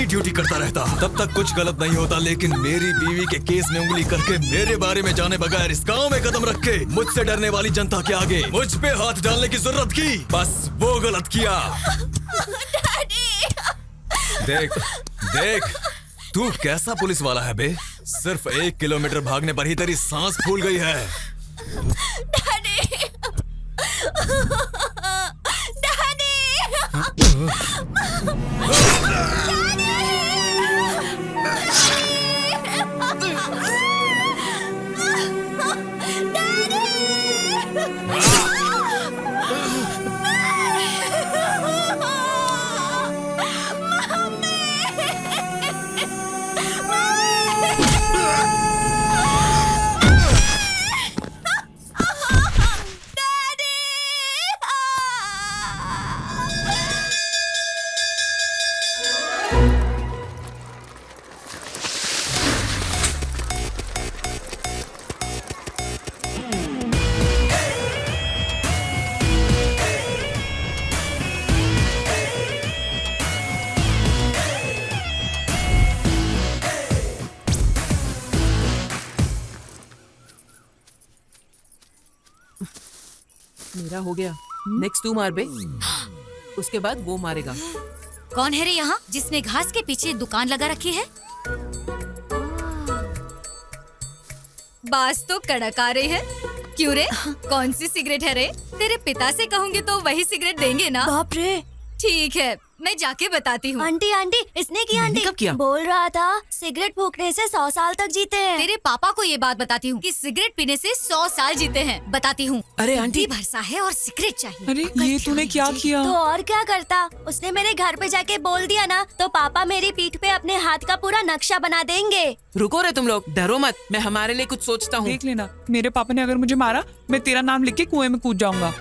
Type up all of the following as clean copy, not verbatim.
यही ड्यूटी करता रहता, तब तक कुछ गलत नहीं होता। लेकिन मेरी बीवी के केस में उंगली करके, मेरे बारे में जाने बगैर इस गांव में कदम रख के मुझसे डरने वाली जनता के आगे मुझ पे हाथ डालने की जरूरत की, बस वो गलत किया। देख देख, तू कैसा पुलिस वाला है बे? सिर्फ 1 किलोमीटर भागने पर ही तेरी सांस फूल गई है। मेरा हो गया। नेक्स्ट तू मार बे, उसके बाद वो मारेगा। कौन है रे यहाँ जिसने घास के पीछे दुकान लगा रखी है? बास तो कड़क आ रही है। क्यों रे, कौन सी सिगरेट है रे? तेरे पिता से कहूँगी तो वही सिगरेट देंगे ना? बाप रे, ठीक है, मैं जाके बताती हूँ। आंटी आंटी, इसने किया आंटी। कब किया? बोल रहा था सिगरेट फूकने से 100 साल तक जीते हैं। तेरे पापा को ये बात बताती हूँ कि सिगरेट पीने से 100 साल जीते हैं। बताती हूँ। अरे आंटी, भरसा है और सिगरेट चाहिए। अरे ये तूने क्या किया? तो और क्या करता, उसने मेरे घर पे जाके बोल दिया ना, तो पापा मेरी पीठ पे अपने हाथ का पूरा नक्शा बना देंगे। रुको रे तुम लोग, डरो मत, मैं हमारे लिए कुछ सोचता हूँ। देख लेना, मेरे पापा ने अगर मुझे मारा, मैं तेरा नाम लिख के कुएं में कूद जाऊंगा।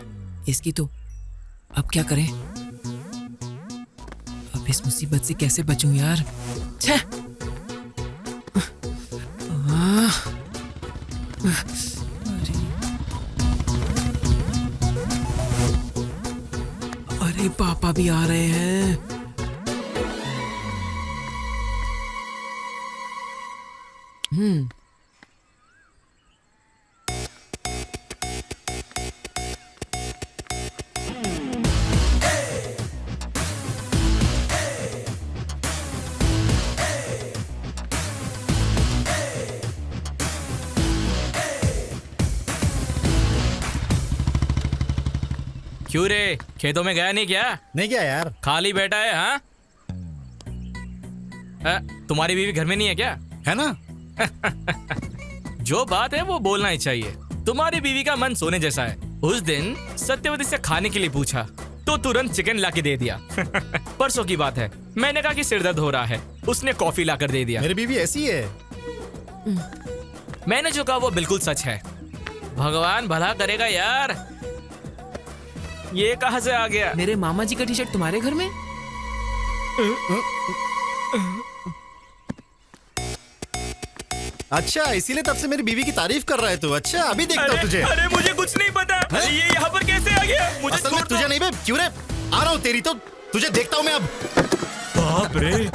इसकी तो अब क्या करें? अब इस मुसीबत से कैसे बचूं यार? छे! अरे पापा भी आ रहे हैं। क्यों रे, खेतों में गया नहीं क्या? नहीं क्या यार, खाली बैठा है? हाँ, तुम्हारी बीवी घर में नहीं है क्या? है ना। जो बात है वो बोलना ही चाहिए। तुम्हारी बीवी का मन सोने जैसा है। उस दिन सत्यवती से खाने के लिए पूछा तो तुरंत चिकन लाके दे दिया। परसों की बात है, मैंने कहा कि सिर दर्द हो रहा है, उसने कॉफी लाकर दे दिया। मेरी बीवी ऐसी है। मैंने जो कहा वो बिल्कुल सच है। भगवान भला करेगा यार। ये कहाँ से आ गया? मेरे मामा जी का टी शर्ट तुम्हारे घर में? अच्छा, इसीलिए तब से मेरी बीवी की तारीफ कर रहा है तू। अच्छा, अभी देखता हूँ तुझे। अरे मुझे कुछ नहीं पता। ये यहाँ पर कैसे आ गया? मुझे असल में तुझे नहीं बे, क्यों रे? आ रहा हूँ तेरी तो, तुझे देखता हूँ मैं अब। बाप रे।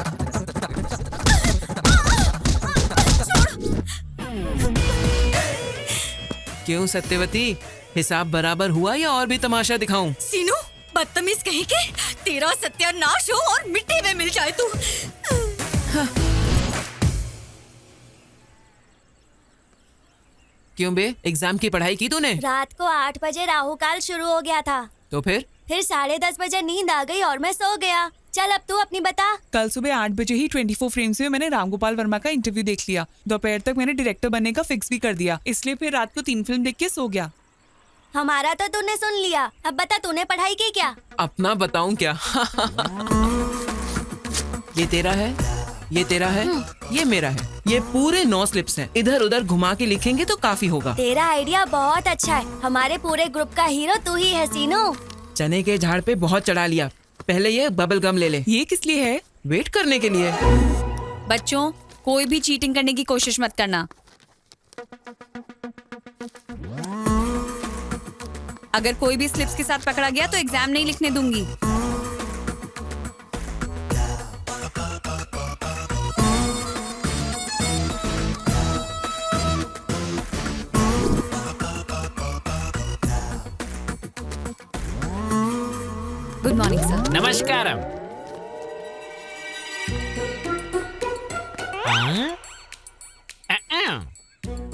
क्यों सत्यवती, हिसाब बराबर हुआ या और भी तमाशा दिखाऊं? सीनू, बदतमीज कहीं के, तेरा सत्यानाश हो और मिट्टी में मिल जाए तू। क्यों बे, एग्जाम की पढ़ाई की तूने? रात को 8 बजे राहु काल शुरू हो गया था, तो फिर 10:30 बजे नींद आ गई और मैं सो गया। चल अब तू अपनी बता। कल सुबह 8 बजे ही 24 फ्रेम्स में मैंने रामगोपाल वर्मा का इंटरव्यू देख लिया। दोपहर तक मैंने डायरेक्टर बनने का फिक्स भी कर दिया, इसलिए फिर रात को 3 फिल्म देख के सो गया। हमारा तो तूने सुन लिया, अब बता तूने पढ़ाई की क्या? अपना बताऊं क्या? ये तेरा है, ये तेरा है, ये मेरा है। ये पूरे 9 स्लिप्स हैं। इधर उधर घुमा के लिखेंगे तो काफी होगा। तेरा आइडिया बहुत अच्छा है। हमारे पूरे ग्रुप का हीरो तू ही है सीनू। चने के झाड़ पे बहुत चढ़ा लिया। पहले ये बबल गम ले ले। ये किस लिए है? वेट करने के लिए। बच्चों, कोई भी चीटिंग करने की कोशिश मत करना। अगर कोई भी स्लिप्स के साथ पकड़ा गया तो एग्जाम नहीं लिखने दूंगी। Good morning sir. नमस्कार।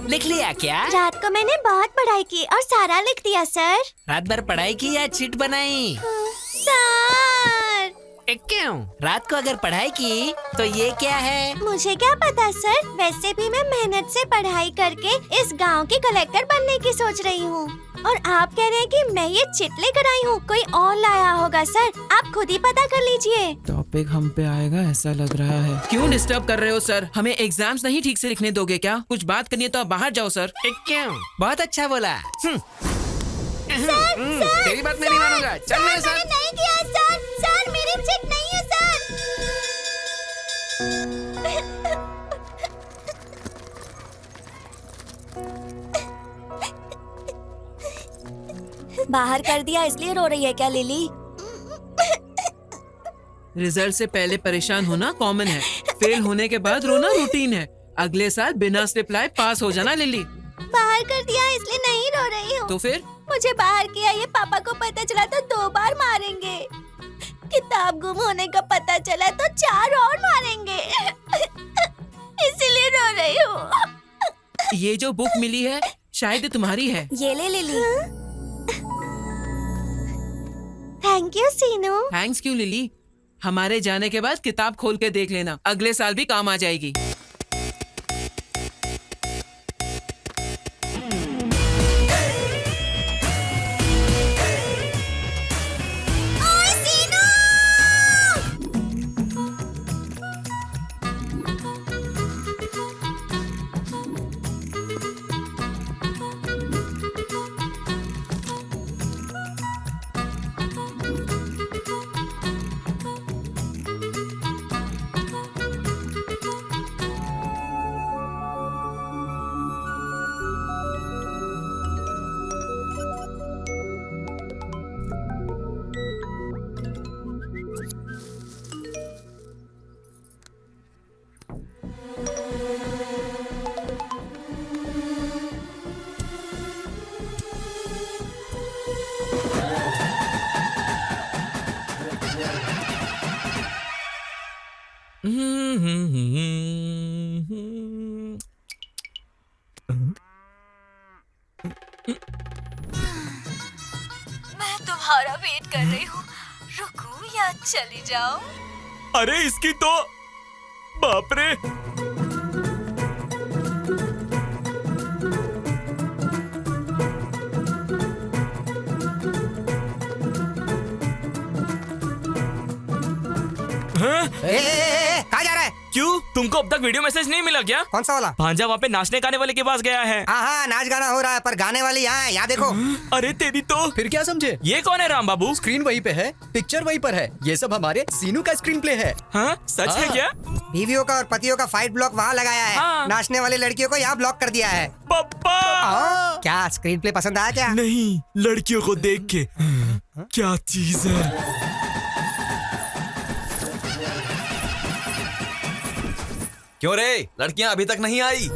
लिख लिया क्या? रात को मैंने बहुत पढ़ाई की और सारा लिख दिया सर। रात भर पढ़ाई की या चिट बनाई? सर क्यों? रात को अगर पढ़ाई की तो ये क्या है? मुझे क्या पता सर, वैसे भी मैं मेहनत से पढ़ाई करके इस गांव की कलेक्टर बनने की सोच रही हूँ। और आप कह रहे हैं कि मैं ये चिट लेकर आई हूँ, कोई और लाया होगा सर, आप खुद ही पता कर लीजिए। टॉपिक हम पे आएगा ऐसा लग रहा है। क्यों डिस्टर्ब कर रहे हो सर? हमें एग्जाम्स नहीं ठीक से लिखने दोगे क्या? कुछ बात करनी है तो आप बाहर जाओ सर। क्यों? बहुत अच्छा बोला। तेरी बात मैं नहीं मानूंगा। चल मेरे साथ। मैंने नहीं किया सर, सर मेरी चिट नहीं है सर। बाहर कर दिया इसलिए रो रही है क्या लिली? रिजल्ट से पहले परेशान होना कॉमन है, फेल होने के बाद रोना रूटीन है। अगले साल बिना रिप्लाई पास हो जाना लिली। बाहर कर दिया इसलिए नहीं रो रही हूँ। तो फिर मुझे बाहर किया ये पापा को पता चला तो 2 बार मारेंगे। किताब गुम होने का पता चला तो 4 और मारेंगे। इसीलिए रो रही हूँ। ये जो बुक मिली है शायद तुम्हारी है। ये ले Lily. Thank you Seenu. Thanks क्यों लिली? हमारे जाने के बाद किताब खोल के देख लेना, अगले साल भी काम आ जाएगी। मैं तुम्हारा वेट कर रही हूँ, रुकूं या चली जाऊं? अरे इसकी तो बाप रे। कहाँ जा रहा है? क्यों, तुमको अब तक वीडियो मैसेज नहीं मिला क्या? कौन सा वाला? भांजा वहाँ पे नाचने गाने वाले के पास गया है। हाँ नाच गाना हो रहा है पर गाने वाली यहाँ है, यहाँ देखो। अरे तेरी तो। फिर क्या समझे? ये कौन है राम बाबू? स्क्रीन वहीं पे है, पिक्चर वहीं पर है। ये सब हमारे सीनू का स्क्रीन प्ले है। हाँ सच है क्या? बीवियों का और पतियों का फाइट ब्लॉक वहाँ लगाया है। हाँ। नाचने वाली लड़कियों को यहाँ ब्लॉक कर दिया है। पप्पा। क्या स्क्रीन प्ले पसंद आया क्या? नहीं, लड़कियों को देख के क्या चीज है। क्यों रे, लड़कियां अभी तक नहीं आई?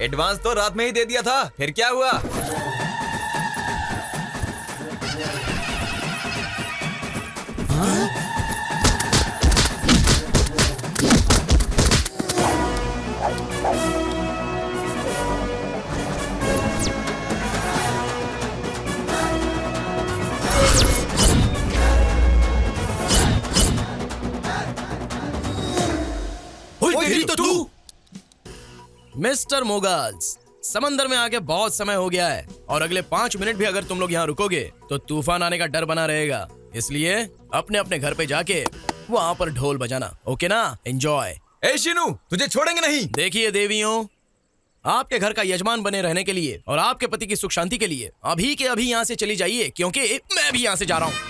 एडवांस तो रात में ही दे दिया था, फिर क्या हुआ? तेरी तो तू। मिस्टर मोगल्स, समंदर में आके बहुत समय हो गया है और अगले 5 मिनट भी अगर तुम लोग यहाँ रुकोगे तो तूफान आने का डर बना रहेगा। इसलिए अपने अपने घर पे जाके वहाँ पर ढोल बजाना, ओके ना? एंजॉय। ए शीनू, तुझे छोड़ेंगे नहीं। देखिए देवियों, आपके घर का यजमान बने रहने के लिए और आपके पति की सुख शांति के लिए अभी के अभी यहाँ से चली जाइए, क्योंकि मैं भी यहाँ से जा रहा हूँ।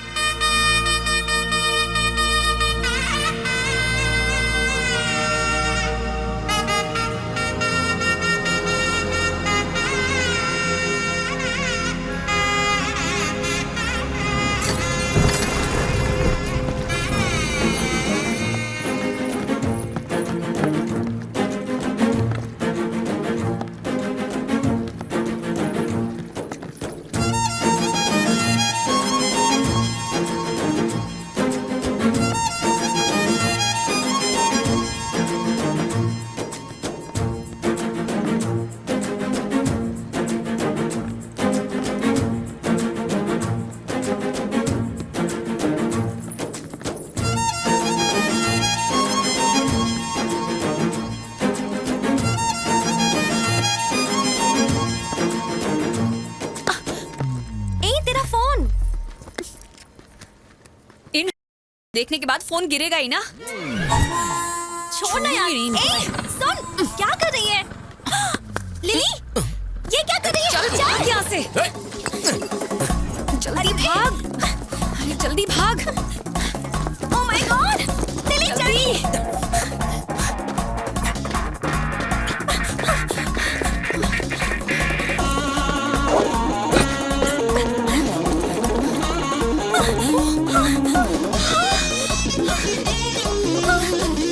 देखने के बाद फोन गिरेगा ही ना। छोड़ ना यार। ए, सुन, क्या कर रही है? लिली, ये क्या कर रही है? चल जा यहाँ से। जल्दी भाग। अरे जल्दी भाग। ओह माय गॉड, लिली जल्दी।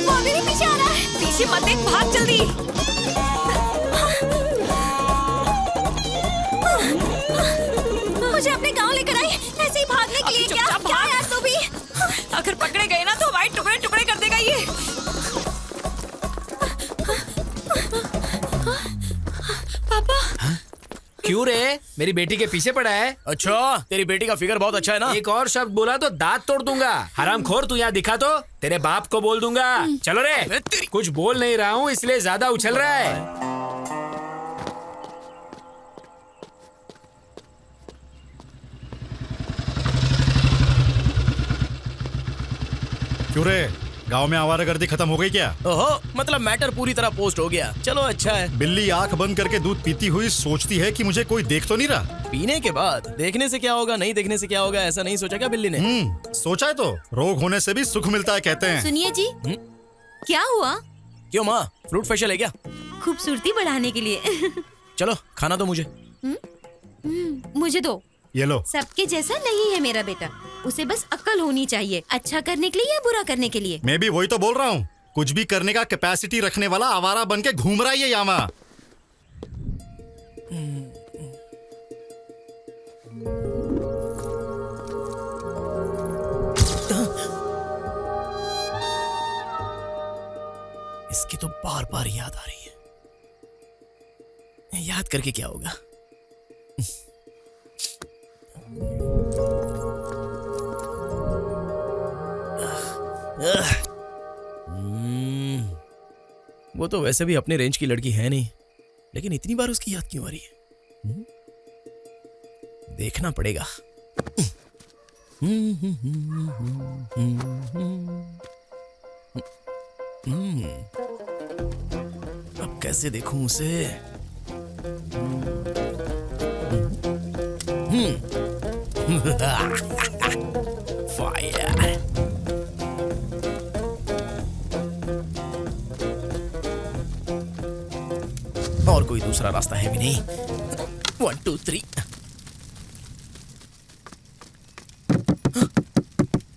वो मेरे पीछे आ रहा है। पीछे मत देख, भाग जल्दी। मुझे अपने गांव लेकर आई, ऐसे ही भागने के लिए। क्या यार तू भी? अगर पकड़े गए ना तो वाइट टुकड़े टुकड़े कर देगा ये। पापा। क्यों रे? मेरी बेटी के पीछे पड़ा है? अच्छा, तेरी बेटी का फिगर बहुत अच्छा है ना। एक और शब्द बोला तो दांत तोड़ दूंगा। हरामखोर, तू यहाँ दिखा तो तेरे बाप को बोल दूंगा। चलो रे। कुछ बोल नहीं रहा हूँ इसलिए ज्यादा उछल रहा है। क्यों रे, गांव में आवारागर्दी खत्म हो गई क्या? ओहो, मतलब मैटर पूरी तरह पोस्ट हो गया। चलो अच्छा है। बिल्ली आंख बंद करके दूध पीती हुई सोचती है कि मुझे कोई देख तो नहीं रहा। पीने के बाद देखने से क्या होगा, नहीं देखने से क्या होगा, ऐसा नहीं सोचा क्या बिल्ली ने? सोचा है तो रोग होने से भी सुख मिलता है कहते हैं। सुनिए जी, क्या हुआ? क्यों माँ, फ्रूट फेशियल है क्या? खूबसूरती बढ़ाने के लिए। चलो खाना दो मुझे। मुझे दो। ये लो। सबके जैसा नहीं है मेरा बेटा, उसे बस अक्ल होनी चाहिए, अच्छा करने के लिए या बुरा करने के लिए। मैं भी वही तो बोल रहा हूँ, कुछ भी करने का कैपेसिटी रखने वाला आवारा बन के घूम रहा है ये यामा। इसकी तो बार बार याद आ रही है। याद करके क्या होगा? वो तो वैसे भी अपने रेंज की लड़की है नहीं, लेकिन इतनी बार उसकी याद क्यों आ रही है? देखना पड़ेगा। अब कैसे देखूं उसे? फायर। और कोई दूसरा रास्ता है भी नहीं। 1 2 3।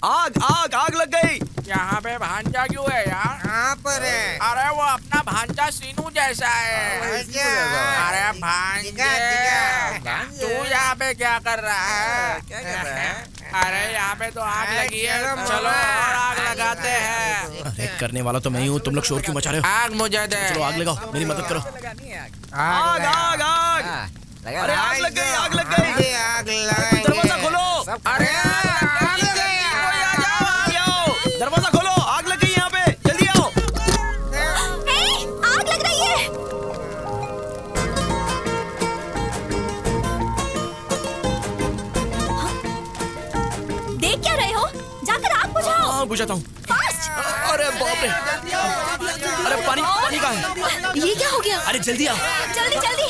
आग आग आग लग गई। यहाँ पे भांजा क्यों है यार? कहाँ पर है? अरे वो अपना भांजा सीनू जैसा है। अरे भांजे, तू यहाँ पे क्या कर रहा है? अरे यहाँ पे तो आग लगी है, चलो और आग लगाते हैं। अरे करने वाला तो मैं ही हूँ, तुम लोग शोर क्यों मचा रहे हो? आग मुझे दे। चलो आग लगाओ, मेरी मदद करो। आग आग आग। अरे आग लग गई, आग लग गई। दरवाजा खोलो। अरे दरवाजा खोलो, आग लग गई यहाँ पे, जल्दी आओ। आग लग रही है। देख क्या रहे हो? जाकर आग बुझाओ। हाँ बुझाता हूँ। अरे बाप रे, अरे पानी पानी कहाँ है? ये क्या हो गया? अरे जल्दी आओ। जल्दी जल्दी।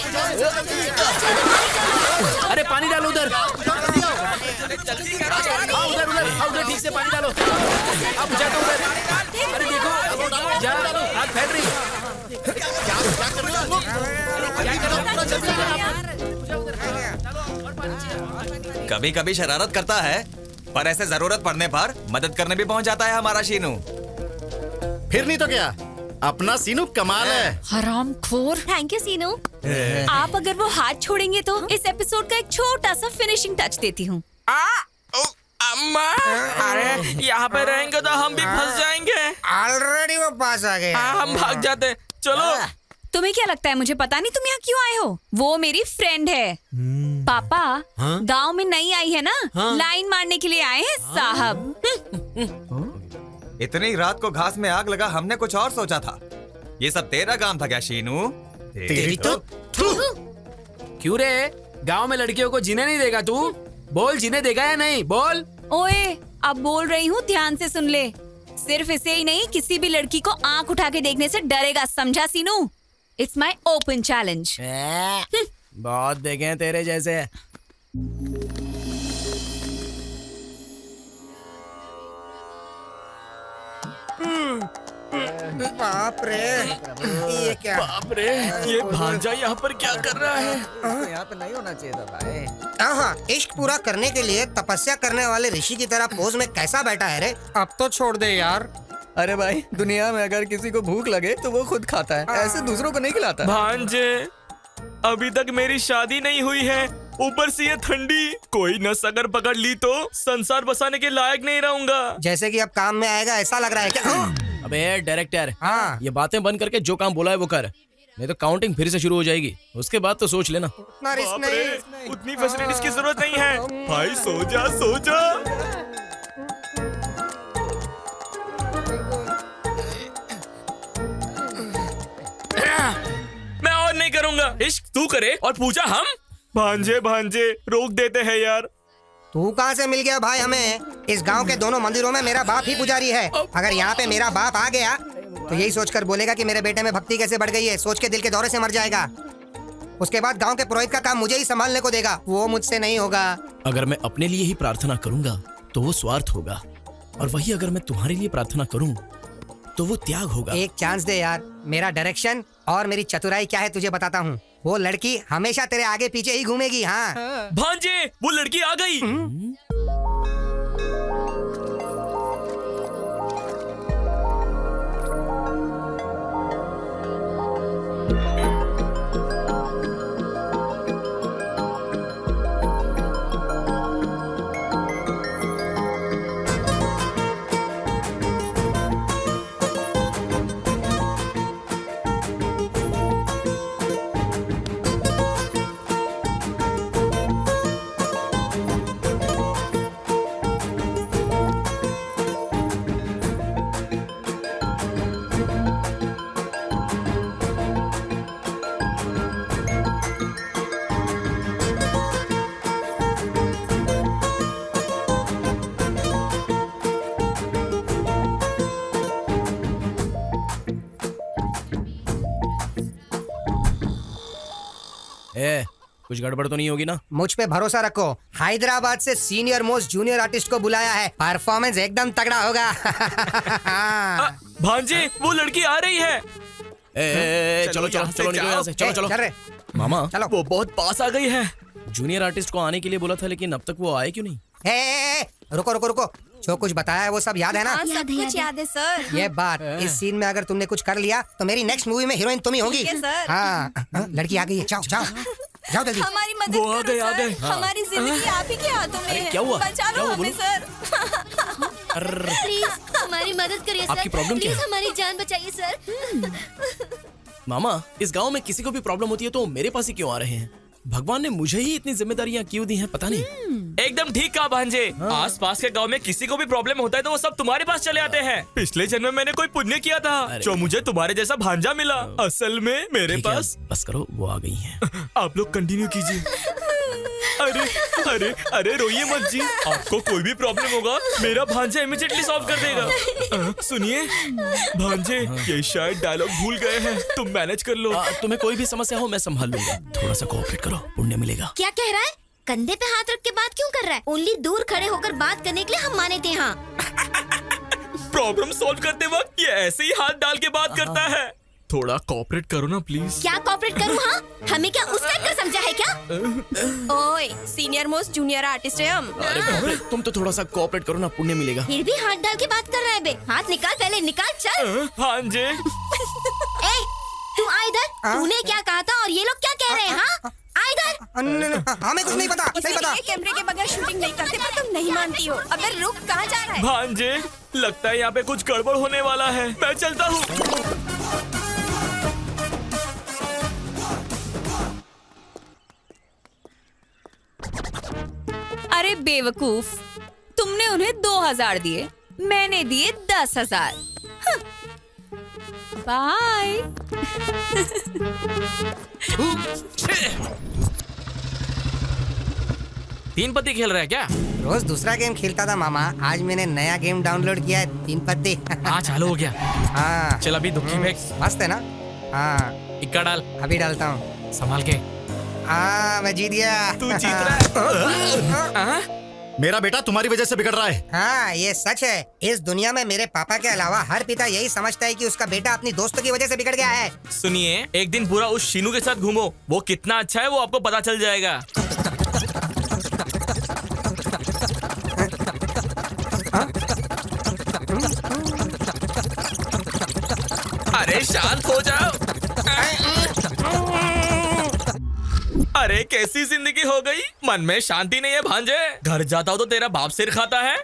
अरे पानी डालो उधर। उधर उधर उधर ठीक से पानी डालो। अब बुझाता हूँ उधर। अरे देखो जा, आग फैल रही। कभी कभी शरारत करता है, पर ऐसे जरूरत पड़ने पर मदद करने भी पहुंच जाता है हमारा शीनू। फिर नहीं तो क्या, अपना सीनू कमाल है। हरामखोर। थैंक यू सीनू। आप अगर वो हाथ छोड़ेंगे तो इस एपिसोड का एक छोटा सा फिनिशिंग टच देती हूँ। अम्मा, अरे यहाँ पे रहेंगे तो हम भी फंस जाएंगे। ऑलरेडी वो पास आ गए। हम भाग जाते। चलो। तुम्हें क्या लगता है मुझे पता नहीं तुम यहाँ क्यों आए हो? वो मेरी फ्रेंड है। पापा गांव में नई आई है ना, लाइन मारने के लिए आए हैं साहब। इतनी रात को घास में आग लगा, हमने कुछ और सोचा था। ये सब तेरा काम था क्या शीनू? तेरी तो क्यों रे, गांव में लड़कियों को जीने नहीं देगा तू? बोल, जीने देगा या नहीं? बोल। ओए, अब बोल रही हूँ, ध्यान से सुन ले। सिर्फ इसे ही नहीं, किसी भी लड़की को आंख उठा के देखने से डरेगा, समझा Seenu? It's my open challenge. बहुत देखे हैं तेरे जैसे। बाप रे, ये क्या? बाप रे, ये भांजा यहाँ पर क्या कर रहा है? यहाँ पे नहीं होना चाहिए था भाई। हाँ, इश्क पूरा करने के लिए तपस्या करने वाले ऋषि की तरह पोज में कैसा बैठा है रे? अब तो छोड़ दे यार। अरे भाई, दुनिया में अगर किसी को भूख लगे तो वो खुद खाता है, ऐसे दूसरों को नहीं खिलाता। भांजे, अभी तक मेरी शादी नहीं हुई है, ऊपर से ये ठंडी। कोई नस अगर पकड़ ली तो संसार बसाने के लायक नहीं रहूंगा। जैसे कि अब काम में आएगा ऐसा लग रहा है क्या? अबे डायरेक्टर, हाँ, ये बातें बंद करके जो काम बोला है वो कर, नहीं तो काउंटिंग फिर से शुरू हो जाएगी। उसके बाद तो सोच लेना। उतना रिस्क बाप रे, नहीं। उतनी फैसिलिटीज की जरूरत नहीं है। भाई सो जा, सो जा। मैं और नहीं करूंगा। इश्क तू करे और पूजा हम। भांजे भांजे रोक देते हैं यार। तू कहाँ से मिल गया भाई हमें? इस गांव के दोनों मंदिरों में मेरा बाप ही पुजारी है। अगर यहाँ पे मेरा बाप आ गया तो यही सोचकर बोलेगा कि मेरे बेटे में भक्ति कैसे बढ़ गई है, सोच के दिल के दौरे से मर जाएगा। उसके बाद गांव के पुरोहित का काम मुझे ही संभालने को देगा, वो मुझसे नहीं होगा। अगर मैं अपने लिए ही प्रार्थना करूंगा तो वो स्वार्थ होगा, और वही अगर मैं तुम्हारे लिए प्रार्थना करूं तो वो त्याग होगा। एक चांस दे यार। मेरा डायरेक्शन और मेरी चतुराई क्या है तुझे बताता हूँ। वो लड़की हमेशा तेरे आगे पीछे ही घूमेगी। हाँ भांजे, वो लड़की आ गई। कुछ गड़बड़ तो नहीं होगी ना? मुझ पे भरोसा रखो। हैदराबाद से सीनियर मोस्ट जूनियर आर्टिस्ट को बुलाया है, परफॉर्मेंस एकदम तगड़ा होगा। भांजे, वो लड़की आ रही है। चलो चलो चलो निकलो यहाँ से, चलो चलो। चल रे मामा, चलो। वो बहुत पास आ गई है। जूनियर आर्टिस्ट को आने के लिए बोला था, लेकिन अब तक वो आए क्यों नहीं? रुको रुको रुको, जो कुछ बताया है वो सब याद है ना? हाँ, सब कुछ याद है सर। ये बात, इस सीन में अगर तुमने कुछ कर लिया तो मेरी नेक्स्ट मूवी में हीरोइन तुम ही होगी। ठीक है, सर। हाँ, लड़की आ गई है, जाओ जाओ जाओ जल्दी। हमारी मदद वो आ गए, करो आ गए। सर। हमारी जिंदगी आप ही के हाथों में है। क्या हुआ? बचा लो हमें सर। प्लीज हमारी मदद करिए सर। आपकी प्रॉब्लम क्या प्लीज है? हमारी जान बचाइए सर। मामा, इस गांव में किसी को भी प्रॉब्लम होती है तो मेरे पास ही क्यों आ रहे हैं? भगवान ने मुझे ही इतनी जिम्मेदारियां क्यों दी हैं, पता नहीं। एकदम ठीक कहा भांजे। आस पास के गांव में किसी को भी प्रॉब्लम होता है तो वो सब तुम्हारे पास चले आते हैं। पिछले जन्म में मैंने कोई पुण्य किया था जो मुझे तुम्हारे जैसा भांजा मिला। असल में मेरे ठीक है, पास। बस करो, वो आ गई हैं। आप लोग कंटिन्यू कीजिए। अरे अरे अरे रोइए मत जी, आपको कोई भी प्रॉब्लम होगा मेरा भांजा इमीडिएटली सॉल्व कर देगा। सुनिए भांजे, ये शायद डायलॉग भूल गए हैं, तुम मैनेज कर लो। तुम्हें कोई भी समस्या हो मैं संभाल लूंगा, थोड़ा सा कोऑपरेट करो, पुण्य मिलेगा। क्या कह रहा है? कंधे पे हाथ रख के बात क्यों कर रहा है? ओनली दूर खड़े होकर बात करने के लिए हम माने थे। हाँ, प्रॉब्लम सॉल्व करते वक्त ये ऐसे ही हाथ डाल के बात करता है। थोड़ा कोऑपरेट करो ना प्लीज। क्या कोऑपरेट करूँ? हाँ, हमें क्या उस टाइप का समझा है क्या? ओए, सीनियर मोस्ट जूनियर आर्टिस्ट है हम। अरे बाप रे, तुम तो थोड़ा सा कोऑपरेट करो ना, पुण्य मिलेगा। फिर भी हाथ डाल के बात कर रहा है बे। हाथ निकाल, पहले निकाल, चल। भांजे, ए, तू आ इधर। तूने क्या कहा था और ये लोग क्या कह रहे हैं? हाँ, आ इधर। हमें कुछ नहीं पता, नहीं पता। कैमरे के बगैर शूटिंग नहीं करते, पर तुम नहीं मानती हो। अबे रुक, कहाँ जा रहा है? भांजे, लगता है यहाँ पे कुछ गड़बड़ होने वाला है, मैं चलता हूँ। अरे बेवकूफ, तुमने उन्हें 2000 दिए, मैंने दिए 10,000। बाय। तीन पत्ती खेल रहा है क्या? रोज दूसरा गेम खेलता था मामा, आज मैंने नया गेम डाउनलोड किया है, 3 पत्ती। हाँ चालू हो गया। हाँ चल अभी दुखी बैग मस्त है ना। हाँ इक्का डाल, अभी डालता हूँ। संभाल के। हाँ मैं जीत गया। तू जीत रहा है। मेरा बेटा तुम्हारी वजह से बिगड़ रहा है। हाँ ये सच है। इस दुनिया में मेरे पापा के अलावा हर पिता यही समझता है कि उसका बेटा अपनी दोस्तों की वजह से बिगड़ गया है। सुनिए, एक दिन पूरा उस शीनू के साथ घूमो, वो कितना अच्छा है वो आपको पता चल जाएगा। अरे शांत हो जाओ। अरे कैसी जिंदगी हो गई, मन में शांति नहीं है भांजे। घर जाता हो तो तेरा बाप सिर खाता है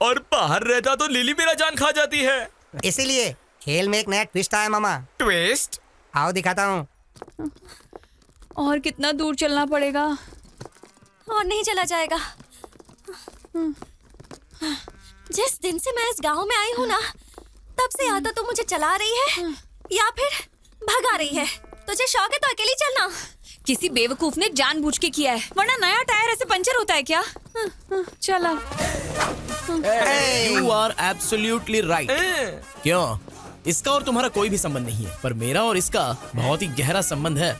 और बाहर रहता तो लिली मेरा जान खा जाती है। इसीलिए खेल में एक नया ट्विस्ट आया मामा। ट्विस्ट? आओ दिखाता हूँ। और कितना दूर चलना पड़ेगा? और नहीं चला जाएगा। जिस दिन से मैं इस गांव में आई हूँ ना, तब से या तो मुझे चला रही है या फिर भगा रही है। तुझे शौक है तो अकेली चलना। किसी बेवकूफ ने जानबूझ के किया है, वरना नया टायर ऐसे पंचर होता है क्या? चला। You are absolutely right। क्यों? इसका और तुम्हारा कोई भी संबंध नहीं है, पर मेरा और इसका बहुत ही गहरा संबंध है।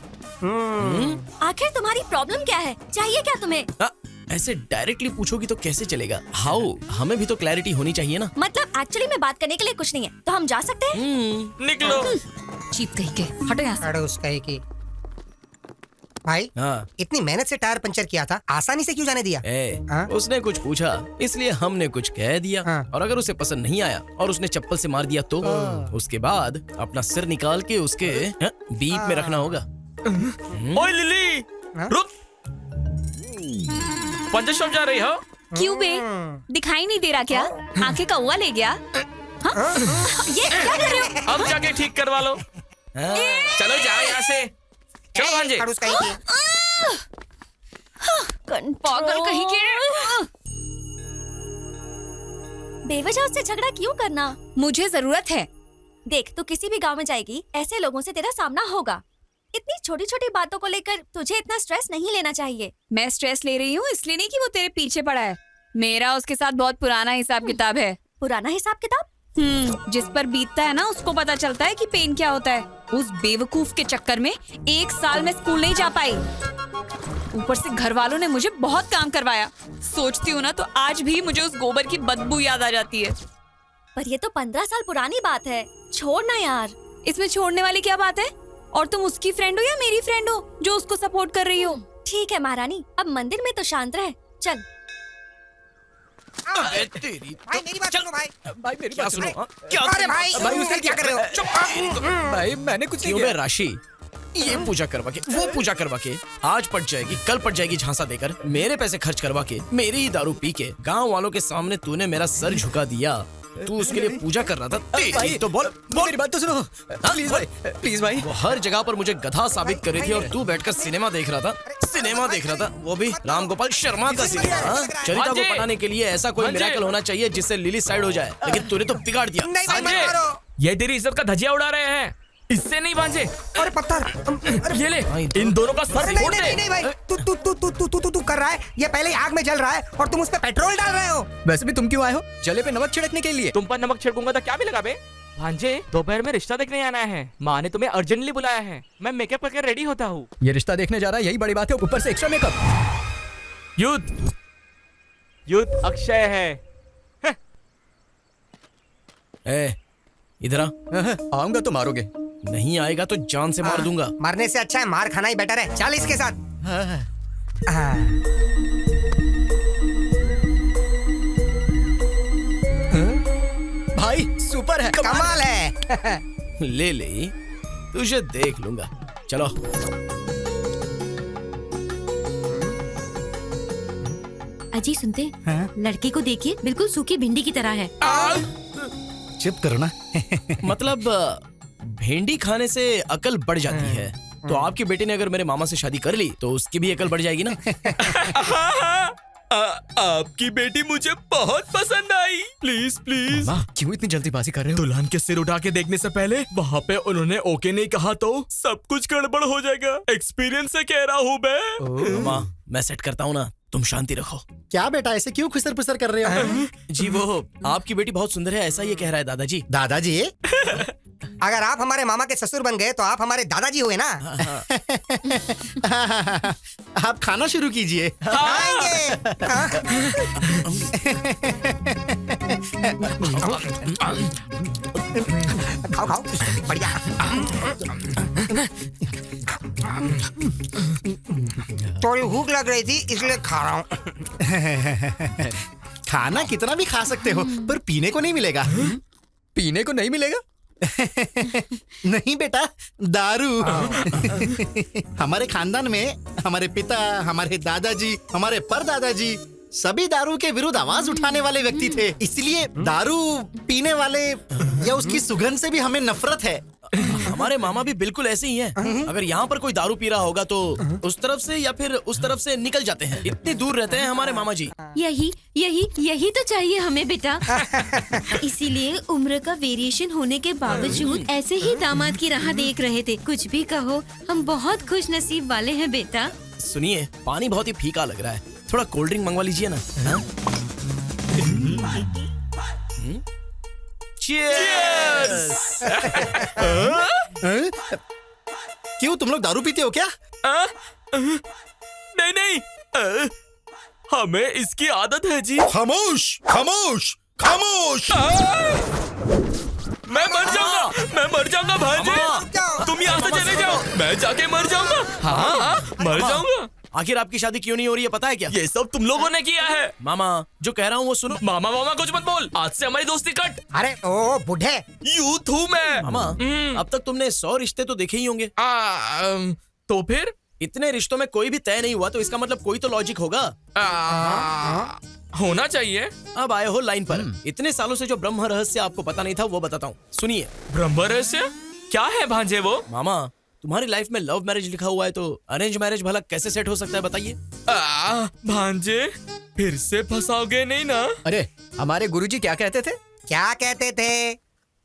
आखिर तुम्हारी प्रॉब्लम क्या है? चाहिए क्या तुम्हें? ऐसे डायरेक्टली पूछोगी तो कैसे चलेगा? हाउ, हमें भी तो क्लैरिटी होनी चाहिए ना। मतलब एक्चुअली में बात करने के लिए कुछ नहीं है, तो हम जा सकते हैं? निकलो। चीप कहीं के, हटो यहाँ से। अड़ोस कहीं की। भाई हाँ। इतनी मेहनत से टायर पंचर किया था, आसानी से क्यों जाने दिया? हाँ? उसने कुछ पूछा इसलिए हमने कुछ कह दिया। हाँ। और अगर उसे पसंद नहीं आया और उसने चप्पल से मार दिया तो उसके बाद अपना सिर निकाल के उसके बीप में रखना होगा। ओए लिली, रुक। पंचर शॉप जा रही हो? क्यों बे? दिखाई नहीं दे रहा क्या? आंखें कौवा ले गया? हाँ? ये क्या कर रहे हो? अब जाके ठीक करवा लो। चलो जाओ यहाँ से। चलो भांजे। पागल कहीं के। बेवजह उससे झगड़ा क्यों करना? मुझे जरूरत है। देख, तू किसी भी गांव में जाएगी, ऐसे लोगों से तेरा सामना होगा। इतनी छोटी छोटी बातों को लेकर तुझे इतना स्ट्रेस नहीं लेना चाहिए। मैं स्ट्रेस ले रही हूँ इसलिए नहीं कि वो तेरे पीछे पड़ा है। मेरा उसके साथ बहुत पुराना हिसाब किताब है। पुराना हिसाब किताब? जिस पर बीतता है ना, उसको पता चलता है कि पेन क्या होता है। उस बेवकूफ के चक्कर में 1 साल में स्कूल नहीं जा पाई। ऊपर से घर वालों ने मुझे बहुत काम करवाया। सोचती हूँ ना तो आज भी मुझे उस गोबर की बदबू याद आ जाती है। पर ये तो 15 साल पुरानी बात है, छोड़ना यार। इसमें छोड़ने वाली क्या बात है? और तुम उसकी फ्रेंड हो या मेरी फ्रेंड हो जो उसको सपोर्ट कर रही हो? ठीक है महारानी, अब मंदिर में तो शांत रहे। चल। तेरी भाई मेरी बात सुनो भाई। भाई मेरी बात सुनो। क्या? अरे भाई उसने क्या कर रहे हो? चुप। भाई मैंने कुछ नहीं किया। राशि, ये पूजा करवा के वो पूजा करवा के आज पट जाएगी, कल पट जाएगी झांसा देकर, मेरे पैसे खर्च करवा के, मेरी ही दारू पी के गांव वालों के सामने तूने मेरा सर झुका दिया। तू उसके लिए पूजा कर रहा था। तेरी तो बोल मेरी बात तो सुनो प्लीज भाई, प्लीज भाई। वो हर जगह पर मुझे गधा साबित कर रही थी और तू बैठकर सिनेमा देख रहा था, वो भी राम गोपाल शर्मा का सिनेमा। चरिता को पढ़ाने के लिए ऐसा कोई मिरेकल होना चाहिए जिससे लिली साइड हो जाए, लेकिन तूने तो बिगाड़ दिया। ये तेरी इज्जत का धजिया उड़ा रहे हैं, इससे नहीं भांजे। अरे पत्थर, ये ले, इन दोनों का सर फोड़ दे। नहीं भाई, तू कर रहा है। ये पहले ही आग में जल रहा है और तुम उस पे पेट्रोल डाल रहे हो। वैसे भी तुम क्यों आए हो? जले पे नमक छिड़कने के लिए। तुम पर नमक छिड़कूंगा तो क्या भी लगा बे? भांजे, दोपहर में रिश्ता देखने आना है। माँ ने तुम्हें अर्जेंटली बुलाया है। मैं मेकअप करके रेडी होता हूँ। ये रिश्ता देखने जा रहा है, यही बड़ी बात है, ऊपर से एक्स्ट्रा मेकअप। युद्ध अक्षय है। इधर आऊंगा तो मारोगे, नहीं आएगा तो जान से मार दूंगा। मरने से अच्छा है मार खाना ही बेटर है। चल इसके साथ। भाई सुपर है, कमाल है। ले तुझे देख लूंगा। चलो। अजी सुनते, लड़के को देखिए, बिल्कुल सूखी भिंडी की तरह है। चुप करो ना। मतलब भिंडी खाने से अकल बढ़ जाती है, तो आपकी बेटी ने अगर मेरे मामा से शादी कर ली तो उसकी भी अकल बढ़ जाएगी ना। आपकी बेटी मुझे बहुत पसंद आई। Please please. क्यों इतनी जल्दीबाजी कर रहे हो? दुल्हन के सिर उठा के देखने से पहले वहाँ पे उन्होंने ओके नहीं कहा तो सब कुछ गड़बड़ हो जाएगा। एक्सपीरियंस से कह रहा हूँ मैं। मामा, मैं सेट करता हूँ ना, तुम शांति रखो। क्या बेटा ऐसे क्यों खुसर पुसर कर रहे हो? जी वो आपकी बेटी बहुत सुंदर है, ऐसा ये कह रहा है दादाजी। दादाजी? अगर आप हमारे मामा के ससुर बन गए तो आप हमारे दादाजी हुए ना। आप खाना शुरू कीजिए। खाओ खाओ, बढ़िया। थोड़ी भूख लग रही थी इसलिए खा रहा हूँ। खाना कितना भी खा सकते हो पर पीने को नहीं मिलेगा। पीने को नहीं मिलेगा? नहीं बेटा, दारू। हमारे खानदान में हमारे पिता, हमारे दादाजी, हमारे परदादाजी सभी दारू के विरुद्ध आवाज उठाने वाले व्यक्ति थे। इसलिए दारू पीने वाले या उसकी सुगंध से भी हमें नफरत है। हमारे मामा भी बिल्कुल ऐसे ही हैं। अगर यहाँ पर कोई दारू पी रहा होगा तो उस तरफ से या फिर उस तरफ से निकल जाते हैं। इतनी दूर रहते हैं हमारे मामा जी। यही यही यही तो चाहिए हमें बेटा। इसीलिए उम्र का वेरिएशन होने के बावजूद ऐसे ही दामाद की राह देख रहे थे। कुछ भी कहो, हम बहुत खुश नसीब वाले हैं बेटा। सुनिए, पानी बहुत ही फीका लग रहा है, थोड़ा कोल्ड ड्रिंक मंगवा लीजिए ना। Cheers! क्यों तुम लोग दारू पीते हो क्या? नहीं नहीं, हमें इसकी आदत है जी। खामोश खामोश खामोश। मैं मर जाऊंगा भांजे। तुम यहाँ से चले जाओ, मैं जाके मर जाऊंगा। हाँ, मर जाऊंगा। आखिर आपकी शादी क्यों नहीं हो रही है पता है क्या? ये सब तुम लोगों ने किया है। मामा जो कह रहा हूँ वो सुनो। मामा कुछ मत बोल, आज से हमारी दोस्ती कट। अरे ओ बुढ़े, यूथ हूँ मैं। मामा अब तक तुमने 100 रिश्ते तो देखे ही होंगे। तो फिर इतने रिश्तों में कोई भी तय नहीं हुआ तो इसका मतलब कोई तो लॉजिक होगा। होना चाहिए। अब आए हो लाइन पर। इतने सालों से जो ब्रह्म रहस्य आपको पता नहीं था वो बताता हूँ, सुनिए। ब्रह्म रहस्य क्या है भांजे वो? मामा तुम्हारी लाइफ में लव मैरिज लिखा हुआ है तो अरेंज मैरिज भला कैसे सेट हो सकता है बताइए? भांजे फिर से फंसाओगे नहीं ना? अरे हमारे गुरुजी क्या कहते थे? क्या कहते थे?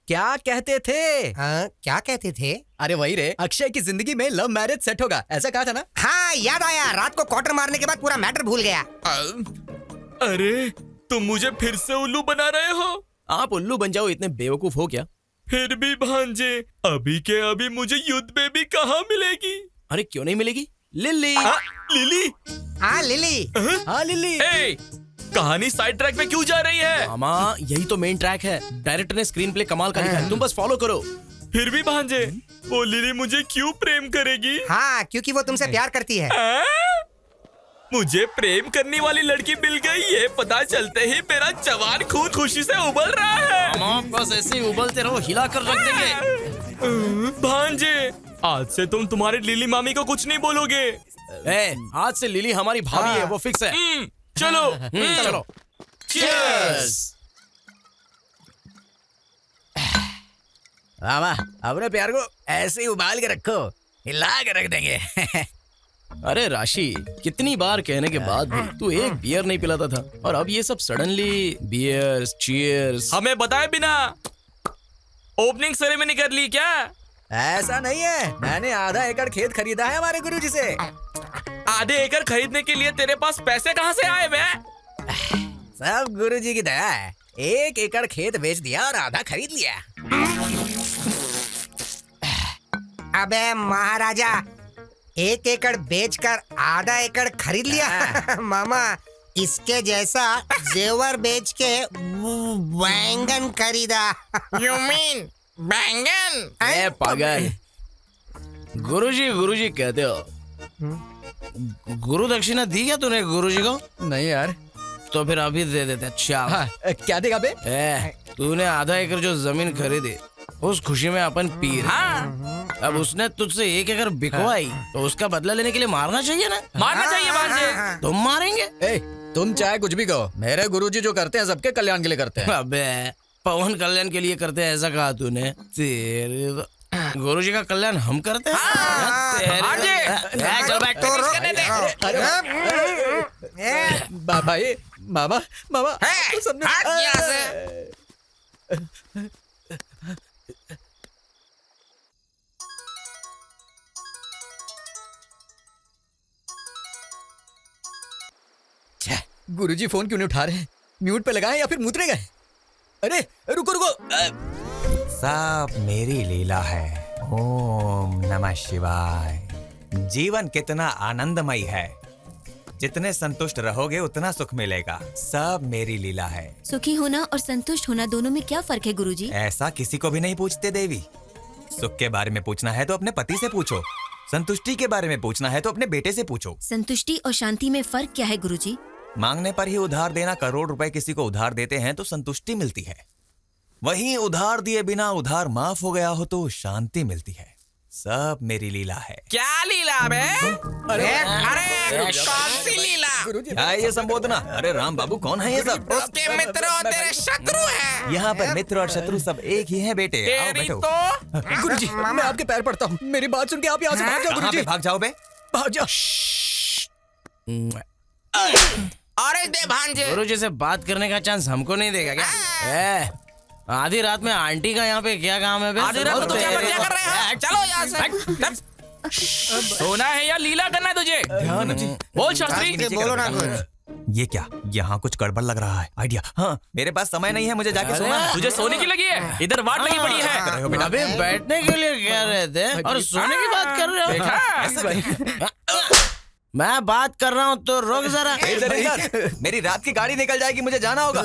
क्या कहते थे? क्या कहते थे? अरे वही रे, अक्षय की जिंदगी में लव मैरिज सेट होगा, ऐसा कहा था ना? हाँ याद आया, रात को क्वार्टर मारने के बाद पूरा मैटर भूल गया। अरे तुम मुझे फिर से उल्लू बना रहे हो। आप उल्लू बन जाओ, इतने बेवकूफ हो क्या? फिर भी भांजे अभी के अभी मुझे युद्ध बेबी कहाँ मिलेगी? अरे क्यों नहीं मिलेगी? लिली। लिली? हाँ लिली। हाँ लिली। कहानी साइड ट्रैक पे क्यों जा रही है? मामा यही तो मेन ट्रैक है, डायरेक्टर ने स्क्रीन प्ले कमाल का लिखा है, तुम बस फॉलो करो। फिर भी भांजे वो लिली मुझे क्यों प्रेम करेगी? हाँ क्योंकि वो तुमसे प्यार करती है। मुझे प्रेम करने वाली लड़की मिल गई, ये पता चलते ही मेरा जवान खून खुशी से उबल रहा है। मामा बस ऐसे ही उबलते रहो, हिला कर रख देंगे। भांजे आज से तुम तुम्हारी लिली मामी को कुछ नहीं बोलोगे। आज से लिली हमारी भाभी है, वो फिक्स है। चलो चलो। चीयर्स। मामा अपने प्यार को ऐसे ही उबाल के रखो, हिला के रख देंगे। अरे राशि, कितनी बार कहने के बाद भी तू एक बियर नहीं पिलाता था और अब ये सब सडनली बियर्स चीयर्स। हमें बताए बिना ओपनिंग सेरेमनी कर ली क्या? ऐसा नहीं है, मैंने आधा एकड़ खेत खरीदा है हमारे गुरुजी से। आधे एकड़ खरीदने के लिए तेरे पास पैसे कहाँ से आए बे? सब गुरुजी की दया है, 1 एकड़ खेत बेच दिया और आधा खरीद लिया। अबे महाराजा, 1 एकड़ बेचकर आधा एकड़ खरीद लिया। मामा इसके जैसा जेवर बेच के बैंगन खरीदा। You mean बैंगन? ए पागल, गुरुजी कहते हो? गुरु दक्षिणा दी क्या तूने गुरुजी को? नहीं यार। तो फिर अभी दे देते। अच्छा क्या देगा बे? तूने आधा एकड़ जो जमीन खरीदी उस खुशी में अपन पी रहे। हाँ। अब उसने तुझसे 1 एकड़ बिकवाई तो उसका बदला लेने के लिए मारना चाहिए ना? मारना चाहिए भांजे। तुम मारेंगे? तुम चाहे कुछ भी कहो, मेरे गुरुजी जो करते हैं सबके कल्याण के लिए करते हैं। अबे पवन कल्याण के लिए करते हैं ऐसा कहा तूने? तेरे गुरुजी का कल्याण हम करते हैं। चल बैठ। भाई मामा गुरुजी फोन क्यों नहीं उठा रहे हैं? म्यूट पे लगाएं या फिर मुतरे गए? अरे रुको रुको। सब मेरी लीला है। ओम नमः शिवाय। जीवन कितना आनंदमय है, जितने संतुष्ट रहोगे उतना सुख मिलेगा। सब मेरी लीला है। सुखी होना और संतुष्ट होना दोनों में क्या फर्क है गुरुजी? ऐसा किसी को भी नहीं पूछते देवी। सुख के बारे में पूछना है तो अपने पति से पूछो, संतुष्टि के बारे में पूछना है तो अपने बेटे से पूछो। संतुष्टि और शांति में फर्क क्या है गुरुजी? मांगने पर ही उधार देना। करोड़ रुपए किसी को उधार देते हैं तो संतुष्टि मिलती है, वहीं उधार दिए बिना उधार माफ हो गया हो तो शांति मिलती है। सब मेरी लीला है। क्या लीला बे? अरे कौन सी लीला? क्या है ये संबोधना? अरे राम बाबू कौन है ये सब? उसके मित्र और तेरे शत्रु हैं। यहाँ पर मित्र और शत्रु सब एक ही हैं बेटे। आओ तेरी बैठो। तो गुरुजी मैं आपके पैर पड़ता हूँ, मेरी बात सुन के आप यहाँ से भाग जाओ। कहाँ गुरुजी पे भाग जाओ बे? भाग जाओ। और दे भांजे। गुरुजी से बात करने का चांस हमको नहीं देगा क्या? आधी रात में आंटी का यहाँ पे क्या काम है बे? आधी रात में तो क्या कर रहे हैं? चलो यहाँ से। सोना है या लीला करना है तुझे? ध्यान बोल शास्त्री। बोलो ना कुछ। ये क्या? यहाँ कुछ गड़बड़ लग रहा है। आइडिया। हाँ मेरे पास समय नहीं है, मुझे जाके सोना है। तुझे सोने की लगी है? इधर वाट लगी पड़ी है। अबे बैठने के लिए कह रहे थे और सोने की बात कर रहे हो। मैं बात कर रहा हूँ तो रोक जरा। इधर मेरी रात की गाड़ी निकल जाएगी, मुझे जाना होगा।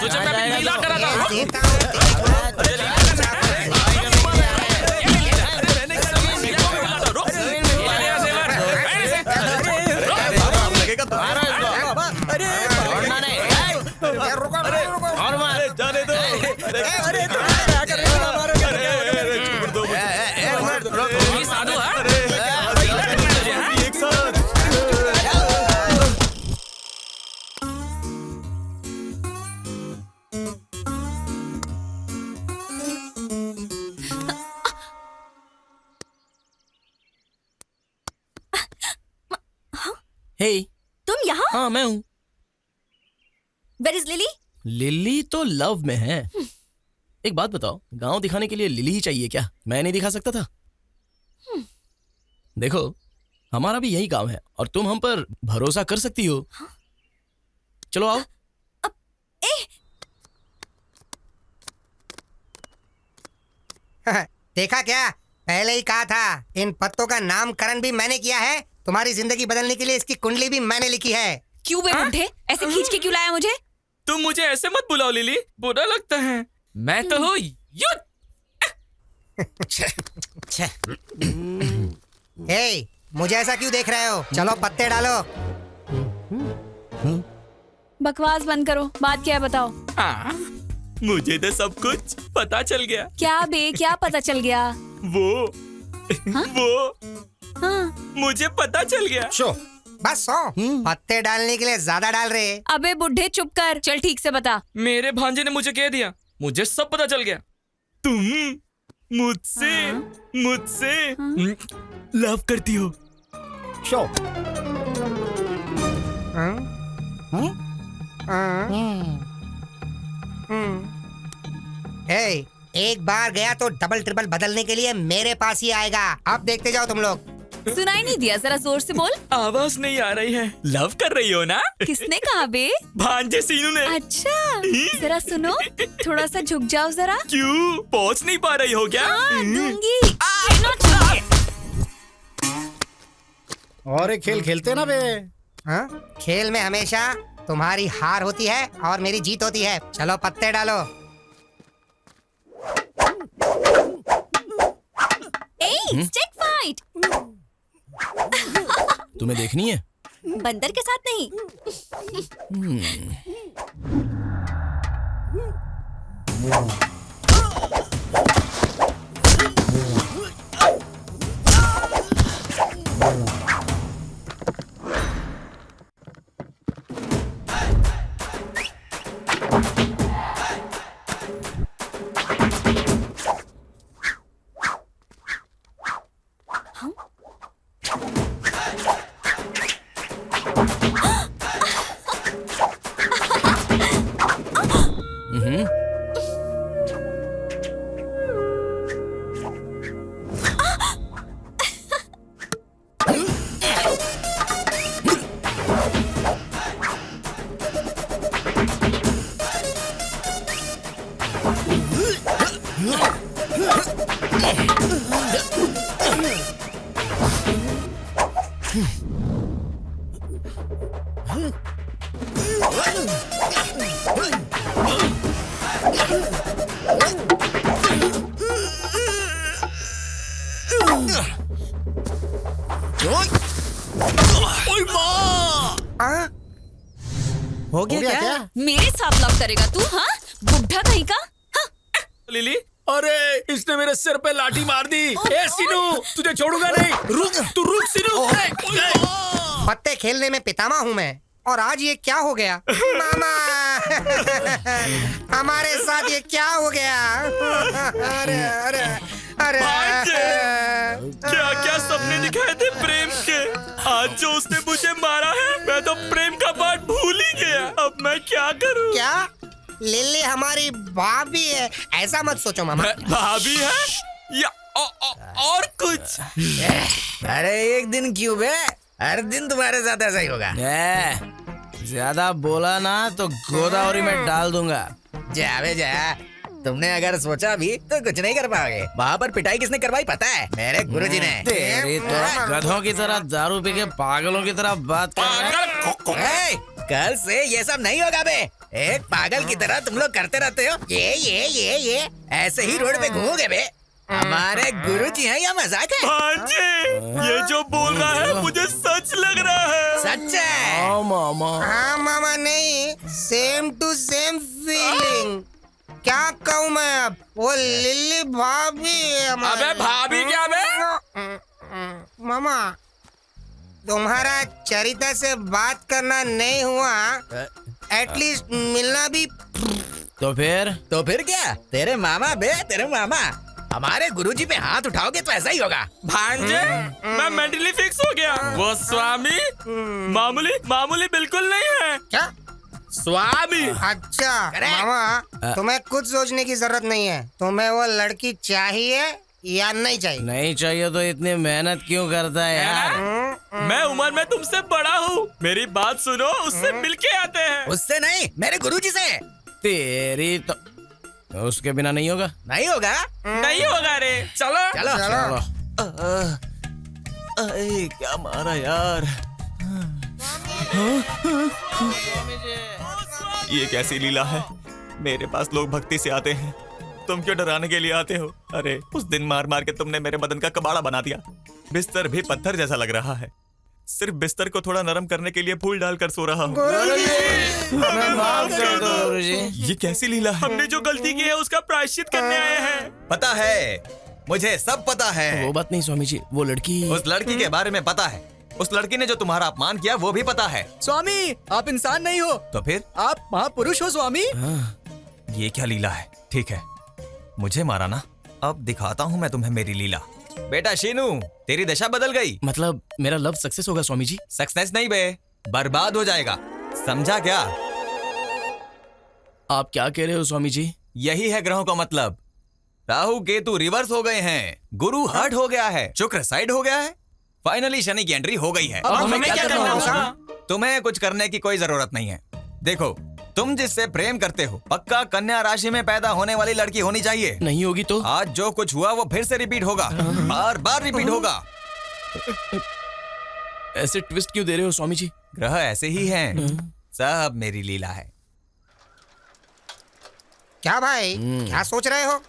तुझे मैं लीला करा था। हे तुम यहाँ? हाँ मैं हूँ। Where is lily? लिली तो लव में है। एक बात बताओ, गांव दिखाने के लिए लिली ही चाहिए क्या? मैं नहीं दिखा सकता था? देखो हमारा भी यही काम है और तुम हम पर भरोसा कर सकती हो। चलो आओ। देखा क्या? पहले ही कहा था, इन पत्तों का नामकरण भी मैंने किया है। तुम्हारी जिंदगी बदलने के लिए इसकी कुंडली भी मैंने लिखी है। क्यों बे बुढ़े, ऐसे खींच के क्यों लाया मुझे? तुम मुझे ऐसे मत बुलाओ लिली, बुरा लगता है। मैं तो हूँ युद्ध। हे, मुझे ऐसा क्यों देख रहे हो? चलो पत्ते डालो। बकवास बंद करो, बात क्या है बताओ। मुझे तो सब कुछ पता चल गया। क्या बे, क्या पता चल गया? वो मुझे पता चल गया। शो बस सो। पत्ते डालने के लिए ज्यादा डाल रहे। अबे बुढ़े चुप कर, चल ठीक से बता। मेरे भांजे ने मुझे कह दिया, मुझे सब पता चल गया। तुम मुझसे लव करती हो। शो एक बार गया तो डबल ट्रिपल बदलने के लिए मेरे पास ही आएगा। अब देखते जाओ तुम लोग। सुनाई नहीं दिया, जरा जोर से बोल। आवाज नहीं आ रही है। लव कर रही हो ना? किसने कहा बे? भांजे सीनू ने। अच्छा जरा सुनो, थोड़ा सा झुक जाओ जरा। क्यों, पहुंच नहीं पा रही हो क्या? दूंगी। और एक खेल खेलते ना बे। हाँ? खेल में हमेशा तुम्हारी हार होती है और मेरी जीत होती है। चलो पत्ते डालो। Stick fight. तुम्हें देखनी है? बंदर के साथ नहीं। हो गया क्या? मेरे साथ लव करेगा तू? हाँ, बुढ़ा कहीं का। हाँ? लिली, अरे इसने मेरे सिर पे लाठी मार दी। ए सीनू, तुझे छोड़ूंगा नहीं। रुक, तू रुक सीनू। पत्ते खेलने में पितामह हूँ मैं, और आज ये क्या हो गया? मामा हमारे साथ ये क्या हो गया? अरे अरे अरे क्या क्या सपने दिखाए थे प्रेम के। आज जो उसने मुझे मारा है, मैं तो प्रेम का पाठ भूल ही गया। अब मैं क्या करूं? क्या लिली हमारी भाभी है? ऐसा मत सोचो मामा। भाभी है या और कुछ? अरे एक दिन क्यों बे, हर दिन तुम्हारे साथ ऐसा ही होगा। ज्यादा बोला ना तो गोदावरी में डाल दूंगा। जा बे जा, तुमने अगर सोचा भी तो कुछ नहीं कर पाओगे। वहाँ पर पिटाई किसने करवाई पता है? मेरे गुरुजी ने। तेरी तो गधों की तरह दारू पी के पागलों की तरह बात कर। कल से ये सब नहीं होगा बे। एक पागल की तरह तुम लोग करते रहते हो ये ऐसे ही रोड पे घूमोगे बे। हमारे गुरुजी हैं या मजाक है? भांजे, ये जो बोल रहा है मुझे सच लग रहा है। सच है? मामा। हाँ मामा, नहीं, सेम टू सेम फीलिंग। क्या कहूँ मैं अब? वो लिली भाभी है हमारी। अबे भाभी क्या बे? मामा, तुम्हारा चरिता से बात करना नहीं हुआ, एटलीस्ट मिलना भी। तो फिर क्या? तेरे मामा बे, तेरे मामा। हमारे गुरुजी पे हाथ उठाओगे तो ऐसा ही होगा। भांजे, मैं मेंटली फिक्स हो गया। वो स्वामी मामूली बिल्कुल नहीं है। क्या स्वामी? अच्छा मामा, तुम्हें कुछ सोचने की जरूरत नहीं है। तुम्हें वो लड़की चाहिए या नहीं चाहिए? नहीं चाहिए तो इतनी मेहनत क्यों करता है यार? मैं उम्र में तुमसे बड़ा हूँ, मेरी बात सुनो। उससे मिलके आते हैं। उससे नहीं, मेरे गुरुजी से। तेरी तो उसके बिना नहीं होगा। नहीं होगा? नहीं होगा रे। चलो चलो। क्या मारा यार? ये कैसी लीला है? मेरे पास लोग भक्ति से आते हैं, तुम क्यों डराने के लिए आते हो? अरे उस दिन मार मार के तुमने मेरे बदन का कबाड़ा बना दिया। बिस्तर भी पत्थर जैसा लग रहा है। सिर्फ बिस्तर को थोड़ा नरम करने के लिए फूल डालकर सो रहा हूँ। ये कैसी लीला है? हमने जो गलती की है उसका प्रायश्चित करने आए हैं। पता है, मुझे सब पता है। वो बात नहीं स्वामी जी, वो लड़की। उस लड़की के बारे में पता है। उस लड़की ने जो तुम्हारा अपमान किया वो भी पता है। स्वामी, आप इंसान नहीं हो तो फिर? आप महापुरुष हो स्वामी। ये क्या लीला है? ठीक है, मुझे मारा ना, अब दिखाता हूँ मैं तुम्हें मेरी लीला। बेटा शीनू, तेरी दशा बदल गई। मतलब मेरा लव सक्सेस होगा स्वामी जी? सक्सेस नहीं बे, बर्बाद हो जाएगा। समझा क्या? आप क्या कह रहे हो स्वामी जी? यही है ग्रहों का मतलब। राहु केतु रिवर्स हो गए हैं, गुरु हर्ट हो गया है, शुक्र साइड हो गया है, फाइनली शनि की एंट्री हो गई है। अब हमें क्या करना होगा? तुम्हें कुछ करने की कोई जरूरत नहीं है। देखो, तुम जिससे प्रेम करते हो पक्का कन्या राशि में पैदा होने वाली लड़की होनी चाहिए। नहीं होगी तो? आज जो कुछ हुआ वो फिर से रिपीट होगा, बार बार रिपीट होगा। ऐसे ट्विस्ट क्यों दे रहे हो स्वामी जी? ग्रह ऐसे ही हैं, सब मेरी लीला है। क्या भाई, क्या सोच रहे हो?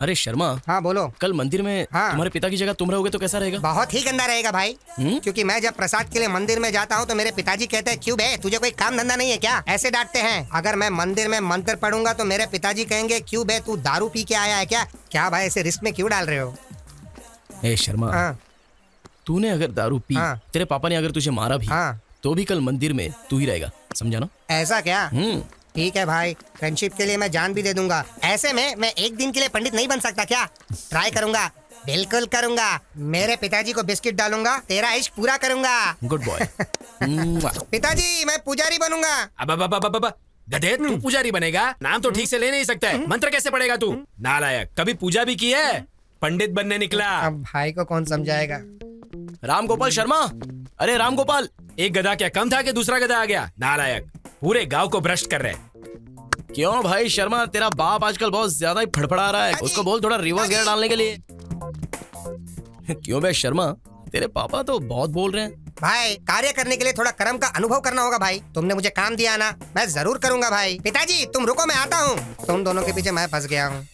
अरे शर्मा। हाँ बोलो। कल मंदिर में तुम्हारे पिता की जगह तुम रहोगे तो कैसा रहेगा? बहुत ही गंदा रहेगा भाई। क्योंकि मैं जब प्रसाद के लिए मंदिर में जाता हूँ तो मेरे पिताजी कहते हैं, क्यों बे, तुझे कोई काम धंधा नहीं है क्या? ऐसे डांटते हैं। अगर मैं मंदिर में मंत्र पढ़ूंगा तो मेरे पिताजी कहेंगे, क्यों बे, तू दारू पी के आया है क्या? क्या भाई, ऐसे रिस्क में क्यों डाल रहे हो? ए शर्मा, तूने अगर दारू पी, तेरे पापा ने अगर तुझे मारा भी, तो भी कल मंदिर में तू ही रहेगा, समझा ना? ऐसा क्या? ठीक है भाई, फ्रेंडशिप के लिए मैं जान भी दे दूंगा। ऐसे में मैं एक दिन के लिए पंडित नहीं बन सकता क्या? ट्राई करूंगा, बिल्कुल करूंगा। मेरे पिताजी को बिस्किट डालूंगा, तेरा इश्क पूरा करूंगा। Good boy. पिताजी, मैं पुजारी बनूंगा। अब गधे, तू पुजारी बनेगा? नाम तो ठीक से ले नहीं सकता है, मंत्र कैसे पढ़ेगा तू? नालायक, कभी पूजा भी की है? पंडित बनने निकला। अब भाई को कौन समझाएगा? राम गोपाल शर्मा, अरे राम गोपाल, एक गधा क्या कम था कि दूसरा गधा आ गया? नालायक, पूरे गांव को भ्रष्ट कर रहे। क्यों भाई शर्मा, तेरा बाप आजकल बहुत ज्यादा ही फड़फड़ा रहा है, उसको बोल थोड़ा रिवर्स गियर डालने के लिए। क्यों बे शर्मा, तेरे पापा तो बहुत बोल रहे हैं। भाई कार्य करने के लिए थोड़ा कर्म का अनुभव करना होगा भाई। तुमने मुझे काम दिया ना, मैं जरूर करूंगा भाई। पिताजी तुम रुको, मैं आता हूँ। तुम दोनों के पीछे मैं फंस गया हूँ।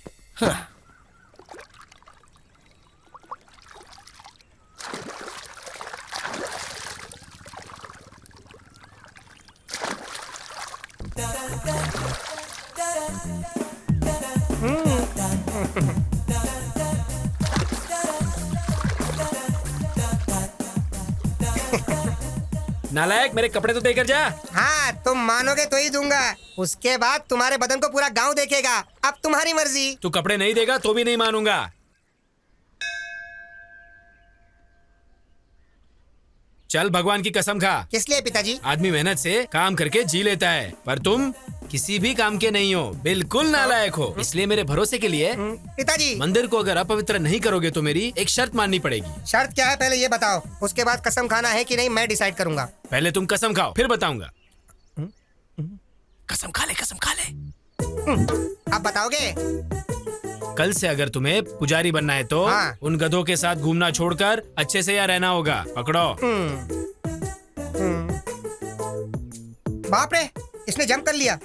नालायक, मेरे कपड़े तो देकर जा। हाँ तुम मानोगे तो ही दूंगा। उसके बाद तुम्हारे बदन को पूरा गांव देखेगा। अब तुम्हारी मर्जी। तू कपड़े नहीं देगा तो भी नहीं मानूंगा। चल भगवान की कसम खा। किस लिए पिताजी? आदमी मेहनत से काम करके जी लेता है, पर तुम किसी भी काम के नहीं हो, बिल्कुल नालायक हो। इसलिए मेरे भरोसे के लिए पिताजी मंदिर को अगर अपवित्र नहीं करोगे तो मेरी एक शर्त माननी पड़ेगी। शर्त क्या है पहले ये बताओ, उसके बाद कसम खाना है कि नहीं मैं डिसाइड करूंगा। पहले तुम कसम खाओ फिर बताऊंगा। कसम खा ले, कसम खा ले। अब बताओगे? कल से अगर तुम्हें पुजारी बनना है तो उन गधों के साथ घूमना छोड़कर अच्छे से यहाँ रहना होगा। पकड़ो। बाप रे, इसने जंप कर लिया।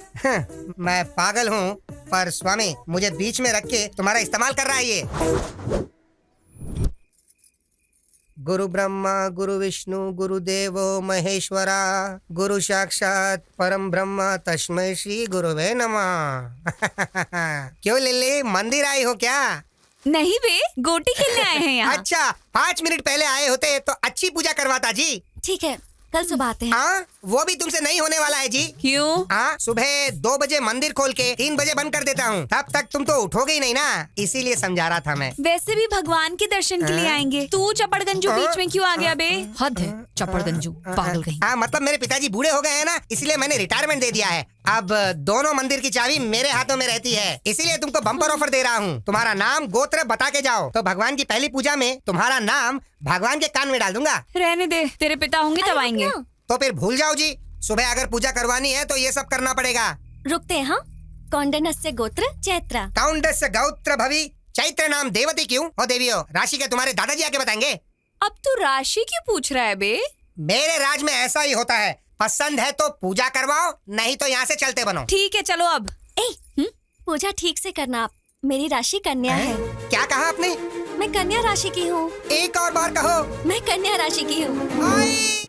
मैं पागल हूँ, पर स्वामी मुझे बीच में रख के तुम्हारा इस्तेमाल कर रहा है ये। गुरु ब्रह्मा गुरु विष्णु गुरुदेवो महेश्वरा गुरु साक्षात परम ब्रह्म तस्मै श्री गुरुवे नमः। क्यों लिल्ली, मंदिर आई हो क्या? नहीं बे, गोटी खेलने आए हैं यहाँ। अच्छा, 5 मिनट पहले आए होते तो अच्छी पूजा करवाता जी। ठीक है, कल सुबह आते हैं। हाँ, वो भी तुमसे नहीं होने वाला है जी। क्यों? हाँ, सुबह 2 बजे मंदिर खोल के 3 बजे बंद कर देता हूँ। तब तक तुम तो उठोगे ही नहीं ना, इसीलिए समझा रहा था मैं। वैसे भी भगवान के दर्शन के लिए आएंगे। तू चपड़गंजू बीच में क्यों आ गया बे? हद है, चपड़गंजू पागल कहीं। हाँ, मतलब मेरे पिताजी बूढ़े हो गए हैं ना, इसलिए मैंने रिटायरमेंट दे दिया है। अब दोनों मंदिर की चाबी मेरे हाथों में रहती है, इसीलिए तुमको बम्पर ऑफर दे रहा हूँ। तुम्हारा नाम गोत्र बता के जाओ तो भगवान की पहली पूजा में तुम्हारा नाम भगवान के कान में डाल दूंगा। रहने दे, तेरे पिता होंगे तब आएंगे। तो फिर भूल जाओ जी, सुबह अगर पूजा करवानी है तो ये सब करना पड़ेगा। रुकते हैं। हाँ, कौंडन्यस्य गोत्र चैत्र। कौंडन्यस्य गोत्र भवि चैत्र नाम देवती क्यों? ओ देवियों, राशि के तुम्हारे दादाजी आके बताएंगे। अब तू राशि क्यों पूछ रहा है बे? मेरे राज में ऐसा ही होता है, पसंद है तो पूजा करवाओ, नहीं तो यहाँ से चलते बनो। ठीक है चलो अब। पूजा ठीक से करना, मेरी राशि कन्या है। क्या कहा आपने? मैं कन्या राशि की हूँ। एक और बार कहो। मैं कन्या राशि की हूँ।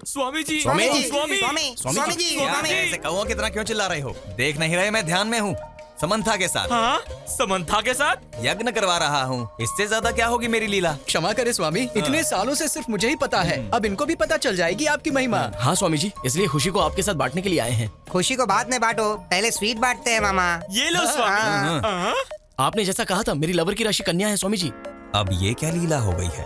स्वामी जी, स्वामी जी, स्वामी, स्वामी जी, स्वामी। ऐसे कौओं की तरह क्यों चिल्ला रहे हो? देख नहीं रहे मैं ध्यान में हूँ, समंथा के साथ। हाँ, समंथा के साथ यज्ञ करवा रहा हूँ। इससे ज्यादा क्या होगी मेरी लीला? क्षमा करे स्वामी, इतने सालों से सिर्फ मुझे ही पता है, अब इनको भी पता चल जाएगी आपकी महिमा। हाँ स्वामी जी, इसलिए खुशी को आपके साथ बांटने के लिए आए हैं। खुशी को बाद में बांटो, पहले स्वीट बांटते हैं मामा। ये लो स्वामी। आपने जैसा कहा था, मेरी लवर की राशि कन्या है स्वामी जी। अब ये क्या लीला हो गई है?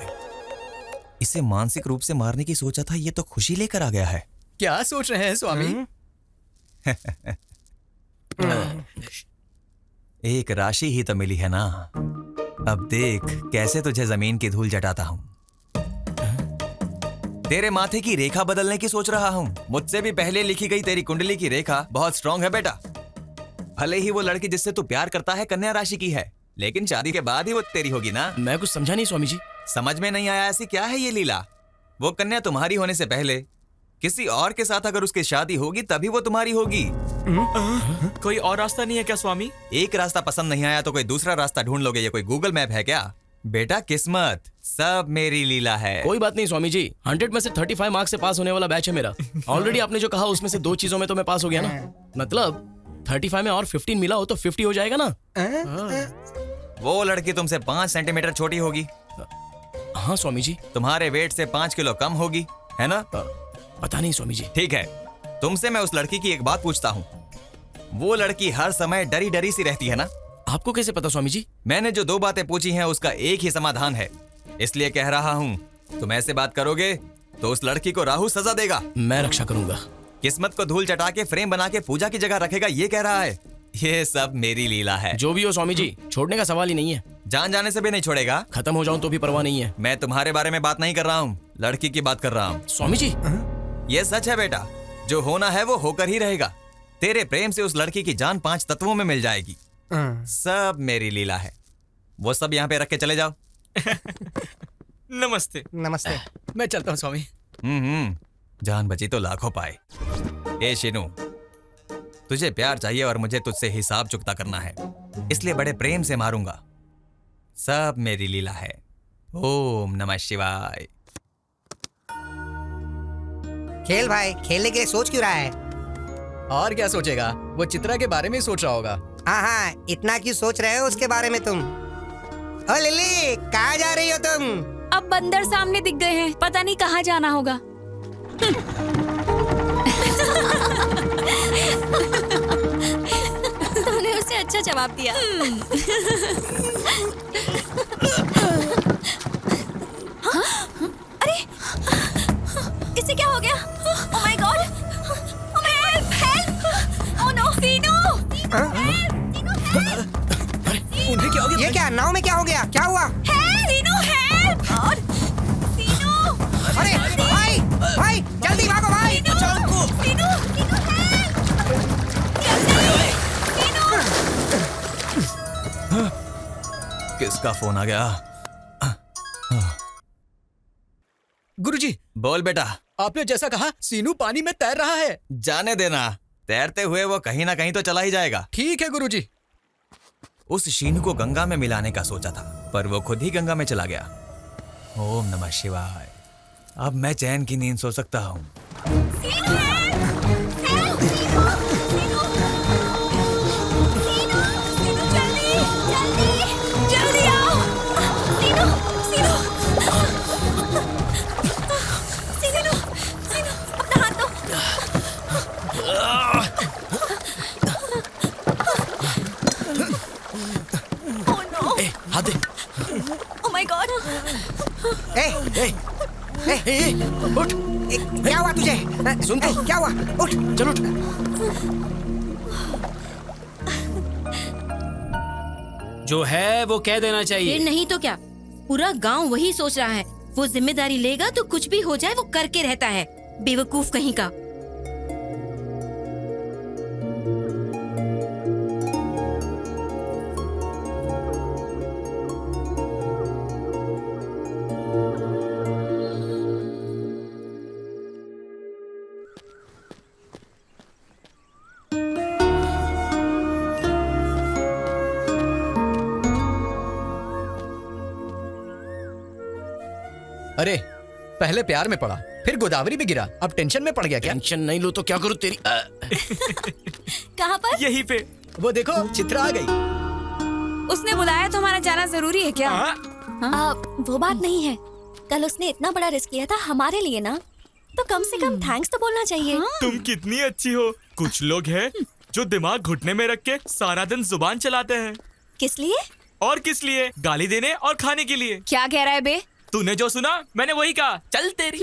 इसे मानसिक रूप से मारने की सोचा था, ये तो खुशी लेकर आ गया है। क्या सोच रहे हैं स्वामी? एक राशि ही तो मिली है ना, अब देख कैसे तुझे जमीन की धूल जटाता हूँ। तेरे माथे की रेखा बदलने की सोच रहा हूँ। मुझसे भी पहले लिखी गई तेरी कुंडली की रेखा बहुत स्ट्रांग है बेटा। भले ही वो लड़की जिससे तू प्यार करता है कन्या राशि की है, लेकिन शादी के बाद ही वो तेरी होगी ना। मैं कुछ समझा नहीं स्वामी जी। समझ में नहीं आया? ऐसी क्या है ये लीला? वो कन्या तुम्हारी होने से पहले किसी और के साथ अगर उसकी शादी होगी तभी वो तुम्हारी होगी। कोई और रास्ता नहीं है क्या स्वामी? एक रास्ता पसंद नहीं आया तो कोई दूसरा रास्ता ढूंढ लोगे, ये कोई गूगल मैप है क्या? बेटा किस्मत सब मेरी लीला है। कोई बात नहीं स्वामी जी, 100 में से 35 मार्क्स से पास होने वाला बैच है मेरा। ऑलरेडी आपने जो कहा उसमें से 2 चीजों में तो मैं पास हो गया ना। मतलब 35 में और 15 मिला हो तो 50 हो जाएगा ना। वो लड़की तुमसे 5 सेंटीमीटर छोटी होगी। हाँ स्वामी जी। तुम्हारे वेट से 5 किलो कम होगी, है ना? पता नहीं स्वामी जी। ठीक है, तुमसे मैं उस लड़की की एक बात पूछता हूँ। वो लड़की हर समय डरी डरी सी रहती है ना? आपको कैसे पता स्वामी जी? मैंने जो 2 बातें पूछी हैं उसका एक ही समाधान है, इसलिए कह रहा हूँ तुम ऐसे बात करोगे तो उस लड़की को राहु सजा देगा। मैं रक्षा करूंगा। किस्मत को धूल चटा के फ्रेम बना के पूजा की जगह रखेगा, ये कह रहा है। ये सब मेरी लीला है। जो भी हो स्वामी जी, छोड़ने का सवाल ही नहीं है। जान जाने से भी नहीं छोड़ेगा? खत्म हो जाऊं तो भी परवाह नहीं है। मैं तुम्हारे बारे में बात नहीं कर रहा हूँ, लड़की की बात कर रहा हूँ। स्वामी जी ये सच है बेटा, जो होना है वो होकर ही रहेगा। तेरे प्रेम से उस लड़की की जान 5 तत्वों में मिल जाएगी। सब मेरी लीला है। वो सब यहाँ पे रख के चले जाओ। नमस्ते। नमस्ते। मैं चलता हूँ स्वामी। जान बची तो लाखों पाए। ए शीनू, तुझे प्यार चाहिए और मुझे तुझसे हिसाब चुकता करना है, इसलिए बड़े प्रेम से मारूंगा। सब मेरी लीला है। ओम नमः शिवाय। खेल भाई, खेलने के लिए सोच क्यों रहा है? और क्या सोचेगा, वो चित्रा के बारे में ही सोच रहा होगा। हाँ, इतना क्यों सोच रहे हो उसके बारे में तुम? ओ लिली, कहाँ जा रही हो तुम? अब बंदर सामने दिख गए हैं, पता नहीं कहाँ जाना होगा। तुमने उसे अच्छा जवाब दिया। हाँ? अरे, इसे क्या हो गया? Oh my God! Oh my God! Help! Oh no! सीनू! उन्हें क्या हो गया? ये क्या, नाव में क्या हो गया? क्या हुआ? सीनू, help! और सीनू! अरे भाई, भाई जल्दी भागो भाई! सीनू! सीनू! किसका फोन आ गया? गुरुजी। बोल बेटा। आपने जैसा कहा, सीनू पानी में तैर रहा है। जाने देना, तैरते हुए वो कहीं ना कहीं तो चला ही जाएगा। ठीक है गुरुजी। उस शीनू को गंगा में मिलाने का सोचा था, पर वो खुद ही गंगा में चला गया। ओम नमः शिवाय। अब मैं चैन की नींद सो सकता हूँ। जल्दी आओ! सीनू! सीनू! सीनू! सीनू! अपना हाथ दो! Oh no! हाथ दे। Oh my God! उठ! क्या हुआ तुझे? सुन तो, क्या हुआ? उठ! चल उठ। जो है वो कह देना चाहिए। फिर नहीं तो क्या, पूरा गांव वही सोच रहा है। वो जिम्मेदारी लेगा तो कुछ भी हो जाए वो करके रहता है, बेवकूफ कहीं का। अरे, पहले प्यार में पड़ा, फिर गोदावरी में गिरा, अब टेंशन में पड़ गया क्या? टेंशन नहीं लो तो क्या करूं तेरी? कहाँ पर? यहीं पे। वो देखो, चित्रा आ गई। उसने बुलाया तो हमारा जाना जरूरी है क्या? वो बात नहीं है। कल उसने इतना बड़ा रिस्क लिया था हमारे लिए ना, तो कम से कम थैंक्स तो बोलना चाहिए। तुम कितनी अच्छी हो। कुछ लोग हैं जो दिमाग घुटने में रख के सारा दिन जुबान चलाते हैं। किस लिए? और किस लिए? गाली देने और खाने के लिए। क्या कह रहा है बे? तूने जो सुना मैंने वही कहा। चल तेरी।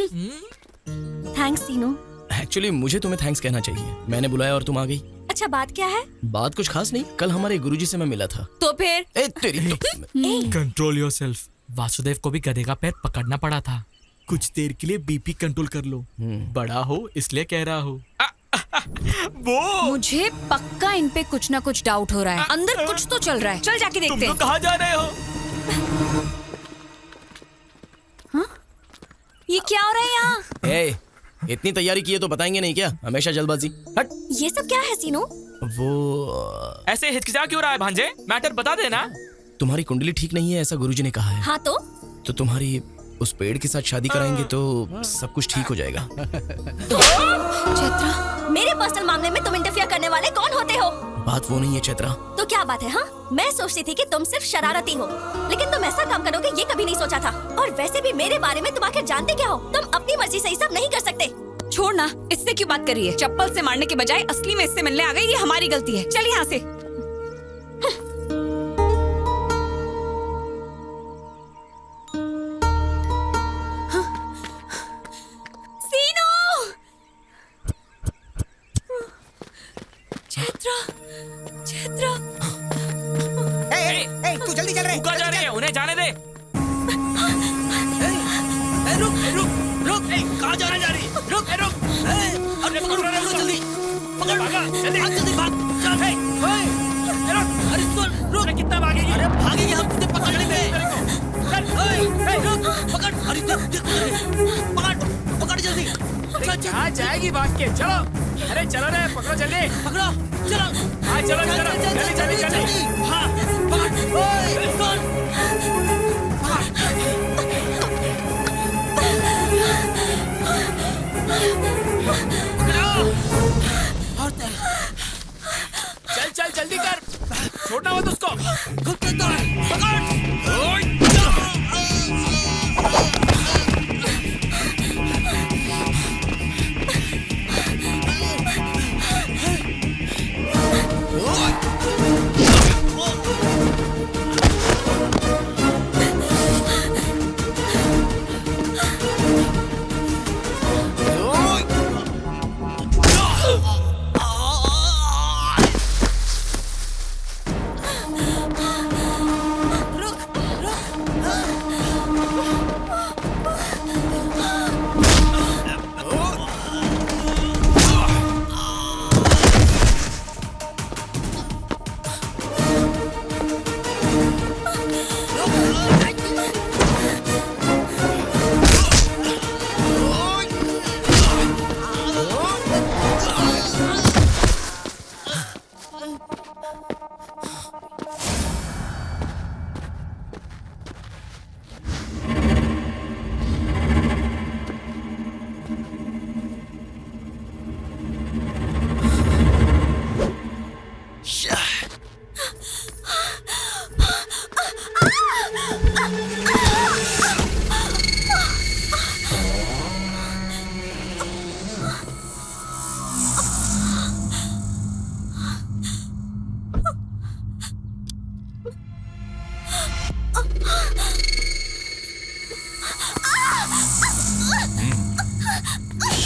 थैंक्स सीनू। एक्चुअली मुझे तुम्हें थैंक्स कहना चाहिए। मैंने बुलाया और तुम आ गई। अच्छा, बात क्या है? बात कुछ खास नहीं। कल हमारे गुरुजी से मैं मिला था। तो फिर? तेरी तो। Control yourself. वासुदेव को भी गधे का पैर पकड़ना पड़ा था। कुछ देर के लिए बीपी कंट्रोल कर लो। बड़ा हो इसलिए कह रहा हो। वो मुझे पक्का इन पे कुछ ना कुछ डाउट हो रहा है। अंदर कुछ तो चल रहा है। चल जाके देखते हैं। तुम लोग कहाँ जा रहे हो? ये क्या हो रहा है यहाँ? इतनी तैयारी की है तो बताएंगे नहीं क्या? हमेशा जल्दबाजी। हट। ये सब क्या है सीनू? वो ऐसे हिचकिचा क्यों रहा है भांजे? मैटर बता देना। तुम्हारी कुंडली ठीक नहीं है ऐसा गुरुजी ने कहा है। हाँ तो तुम्हारी उस पेड़ के साथ शादी कराएंगे तो सब कुछ ठीक हो जाएगा। चैत्रा, मेरे पर्सनल मामले में तुम इंटरफियर करने वाले कौन होते हो? बात वो नहीं है चैत्रा। तो क्या बात है? हाँ, मैं सोचती थी कि तुम सिर्फ शरारती हो, लेकिन तुम ऐसा काम करोगे ये कभी नहीं सोचा था। और वैसे भी मेरे बारे में तुम आखिर जानते क्या हो? तुम अपनी मर्जी से ही सब नहीं कर सकते। छोड़ ना, इससे क्यों बात करी है? चप्पल से मारने के बजाय असली में इससे मिलने आ गई, ये हमारी गलती है। चल यहाँ से। तू जल्दी चल रहे। कहाँ जा रहे हैं? उन्हें जाने दे। रुक रुक रुक। कहाँ जा रही? रुक रुक। अरे पकड़ रहे हो जल्दी। पकड़ भागा। जल्दी भाग। चल रुक। अरे सुन रुक। कितना भागेगी? अरे भागेगी हम तुझे पकड़ लेंगे। रुक पकड़। पकड़ जल्दी। कहाँ जाएगी भाग के? चलो, अरे चलो रे, पकड़ो जल्दी, पकड़ो, चलो। हाँ चलो जल्दी जल्दी। हाँ, पकड़। ओए, कौन? चल जल्दी कर, छोड़ना मत उसको।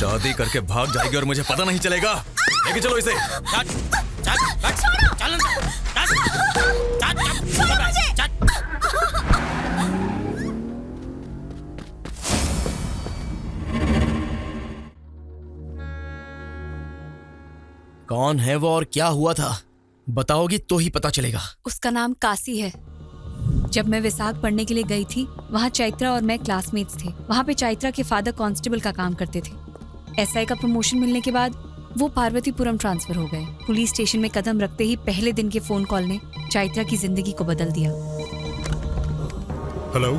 शादी करके भाग जाएगी और मुझे पता नहीं चलेगा। लेके चलो इसे। कौन है वो और क्या हुआ था? बताओगी तो ही पता चलेगा। उसका नाम काशी है। जब मैं विशाख पढ़ने के लिए गई थी, वहाँ चैत्रा और मैं क्लासमेट्स थे। वहाँ पे चैत्रा के फादर कांस्टेबल का काम करते थे। एसआई का प्रमोशन मिलने के बाद वो पार्वतीपुरम ट्रांसफर हो गए। पुलिस स्टेशन में कदम रखते ही पहले दिन के फोन कॉल ने चैत्रा की जिंदगी को बदल दिया। हेलो,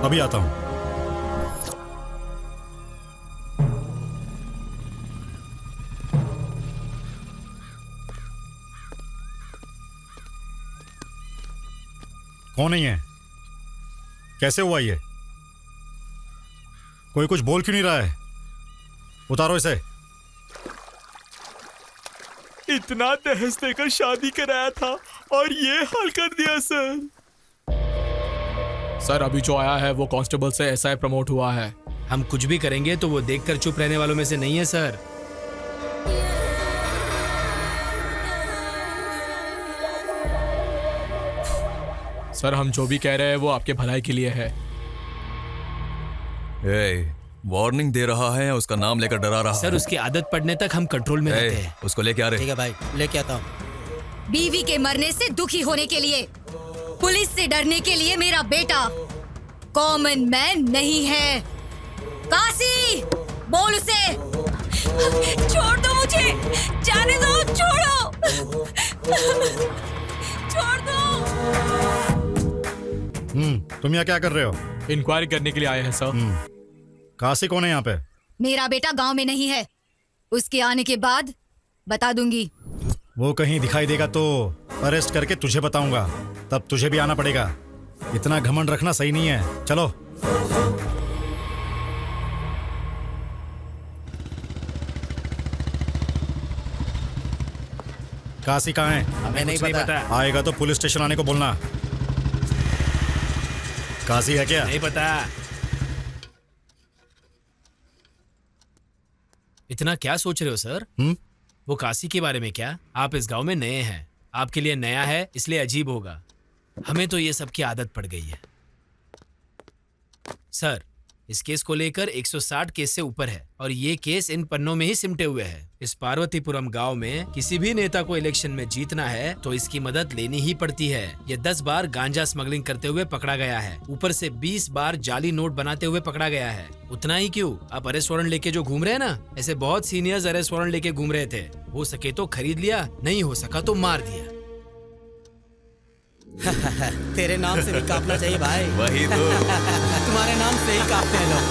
अभी आता हूं। कौन नहीं है? कैसे हुआ ये? कोई कुछ बोल क्यों नहीं रहा है? उतारो इसे। इतना दहेज देकर शादी कराया था और ये हाल कर दिया सर। सर अभी जो आया है वो कांस्टेबल से एसआई प्रमोट हुआ है। हम कुछ भी करेंगे तो वो देखकर चुप रहने वालों में से नहीं है सर। सर हम जो भी कह रहे हैं वो आपके भलाई के लिए है। वार्निंग दे रहा है, उसका नाम लेकर डरा रहा सर, उसकी आदत पड़ने तक हम कंट्रोल में रहते हैं। उसको लेके आ रहे। ठीक है भाई, लेके आता हूँ। बीवी के मरने से दुखी होने के लिए, पुलिस से डरने के लिए मेरा बेटा कॉमन मैन नहीं है। काशी, बोल उसे। छोड़ दो मुझे, जाने दो, छोड़ो, छोड़ दो। तुम यहाँ क्या कर रहे हो? इंक्वायरी करने के लिए आए हैं सर। काशी कौन है यहाँ पे? मेरा बेटा गांव में नहीं है। उसके आने के बाद बता दूंगी। वो कहीं दिखाई देगा तो अरेस्ट करके तुझे बताऊंगा, तब तुझे भी आना पड़ेगा। इतना घमंड रखना सही नहीं है। चलो। काशी कहाँ है? हमें नहीं पता। आएगा तो पुलिस स्टेशन आने को बोलना। काशी है क्या? नहीं पता। इतना क्या सोच रहे हो सर? वो काशी के बारे में क्या? आप इस गांव में नए हैं, आपके लिए नया है इसलिए अजीब होगा। हमें तो ये सब की आदत पड़ गई है। सर, इस केस को लेकर 160 केस से ऊपर है और ये केस इन पन्नों में ही सिमटे हुए है। इस पार्वतीपुरम गांव में किसी भी नेता को इलेक्शन में जीतना है तो इसकी मदद लेनी ही पड़ती है। ये 10 बार गांजा स्मगलिंग करते हुए पकड़ा गया है, ऊपर से 20 बार जाली नोट बनाते हुए पकड़ा गया है। उतना ही क्यों, आप अरेस्ट वारंट लेके जो घूम रहे हैं ना, ऐसे बहुत सीनियर्स अरेस्ट वारंट लेके घूम रहे थे। हो सके तो खरीद लिया, नहीं हो सका तो मार दिया। तेरे नाम से भी कांपना चाहिए भाई। वही तो। तुम्हारे नाम से ही कांपते हैं लोग।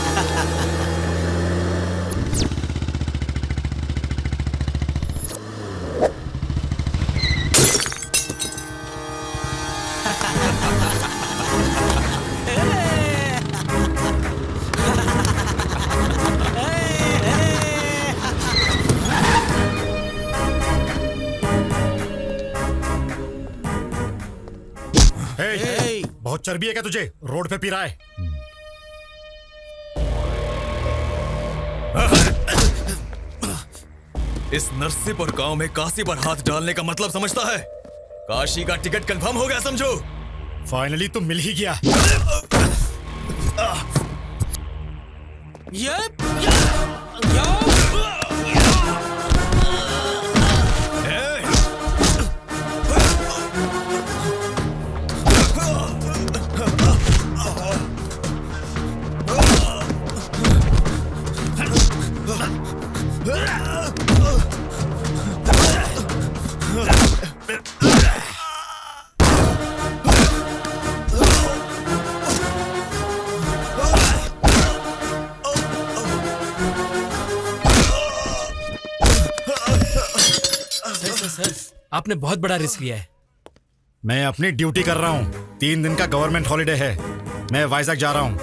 बहुत चर्बी है क्या तुझे? रोड पे पी रहा है। इस नरसिंहपुर गांव में काशी पर हाथ डालने का मतलब समझता है? काशी का टिकट कंफर्म हो गया समझो। फाइनली तुम मिल ही गया। आपने बहुत बड़ा रिस्क लिया है। मैं अपनी ड्यूटी कर रहा हूँ। 3 दिन का गवर्नमेंट हॉलिडे है। मैं वाइजैक जा रहा हूँ।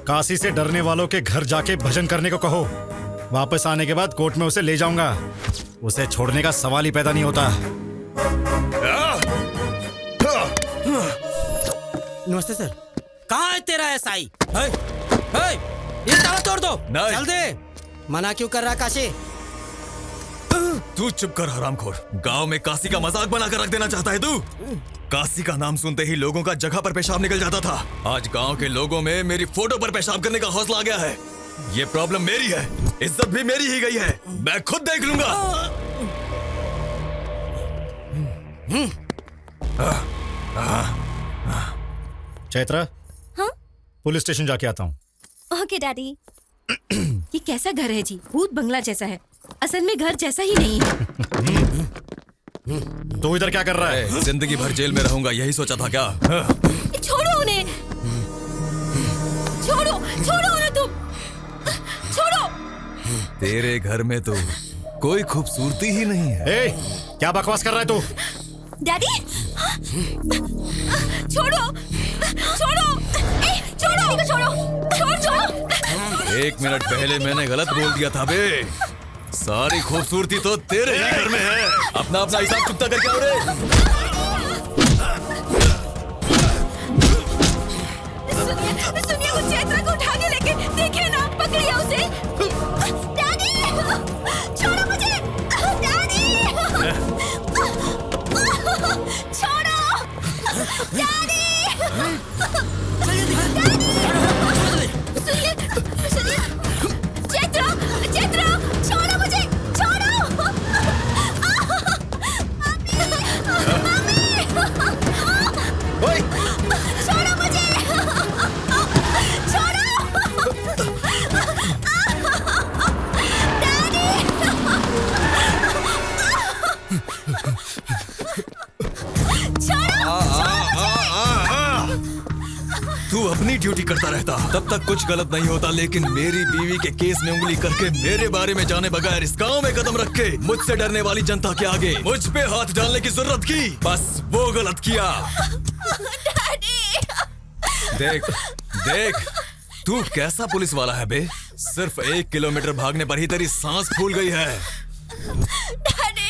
काशी से डरने वालों के घर जाके भजन करने को कहो। वापस आने के बाद कोर्ट में उसे ले जाऊंगा। उसे छोड़ने का सवाल ही पैदा नहीं होता। नमस्ते सर। कहाँ है तेरा एसआई? ये ताला तोड़ दो। चल दे। मना क्यों कर रहा काशी? तू चुप कर हरामखोर। गांव में काशी का मजाक बना कर रख देना चाहता है तू? काशी का नाम सुनते ही लोगों का जगह पर पेशाब निकल जाता था। आज गांव के लोगों में मेरी फोटो पर पेशाब करने का हौसला आ गया है। ये प्रॉब्लम मेरी है, इज्जत भी मेरी ही गई है। मैं खुद देख लूंगा। चैत्रा, हाँ? पुलिस स्टेशन जाके आता हूँ। Okay daddy. ये कैसा घर है जी? भूत बंगला जैसा है। असल में घर जैसा ही नहीं है। तू इधर क्या कर रहा है? जिंदगी भर जेल में रहूंगा यही सोचा था क्या? छोड़ो उन्हें। छोड़ो छोड़ो उन्हें तुम। छोड़ो। तेरे घर में तो कोई खूबसूरती ही नहीं है। क्या बकवास कर रहा है तू? डैडी छोड़ो छोड़ो छोड़ो छोड़ो छोड़ो। 1 मिनट पहले मैंने गलत बोल दिया था बे। सारी खूबसूरती तो तेरे ही घर में है। अपना अपना हिसाब चुकता करके आओ रे। सुनिए उस चैत्रा को उठा के लेके देखिए ना, पकड़िए उसे। डैडी छोड़ो मुझे। डैडी छोड़ो। डैडी सुनिए चैत्रा चैत्रा छोड़ो मुझे। छोड़ो। मम्मी छोड़ो मुझे। तू अपनी ड्यूटी करता रहता तब तक कुछ गलत नहीं होता, लेकिन मेरी बीवी के केस में उंगली करके मेरे बारे में जाने बगैर इस गांव में कदम रख के मुझसे डरने वाली जनता के आगे मुझ पे हाथ डालने की जरूरत की, बस वो गलत किया। देख देख तू कैसा पुलिस वाला है बे। सिर्फ 1 किलोमीटर भागने पर ही तेरी सांस फूल गई है। मम्मी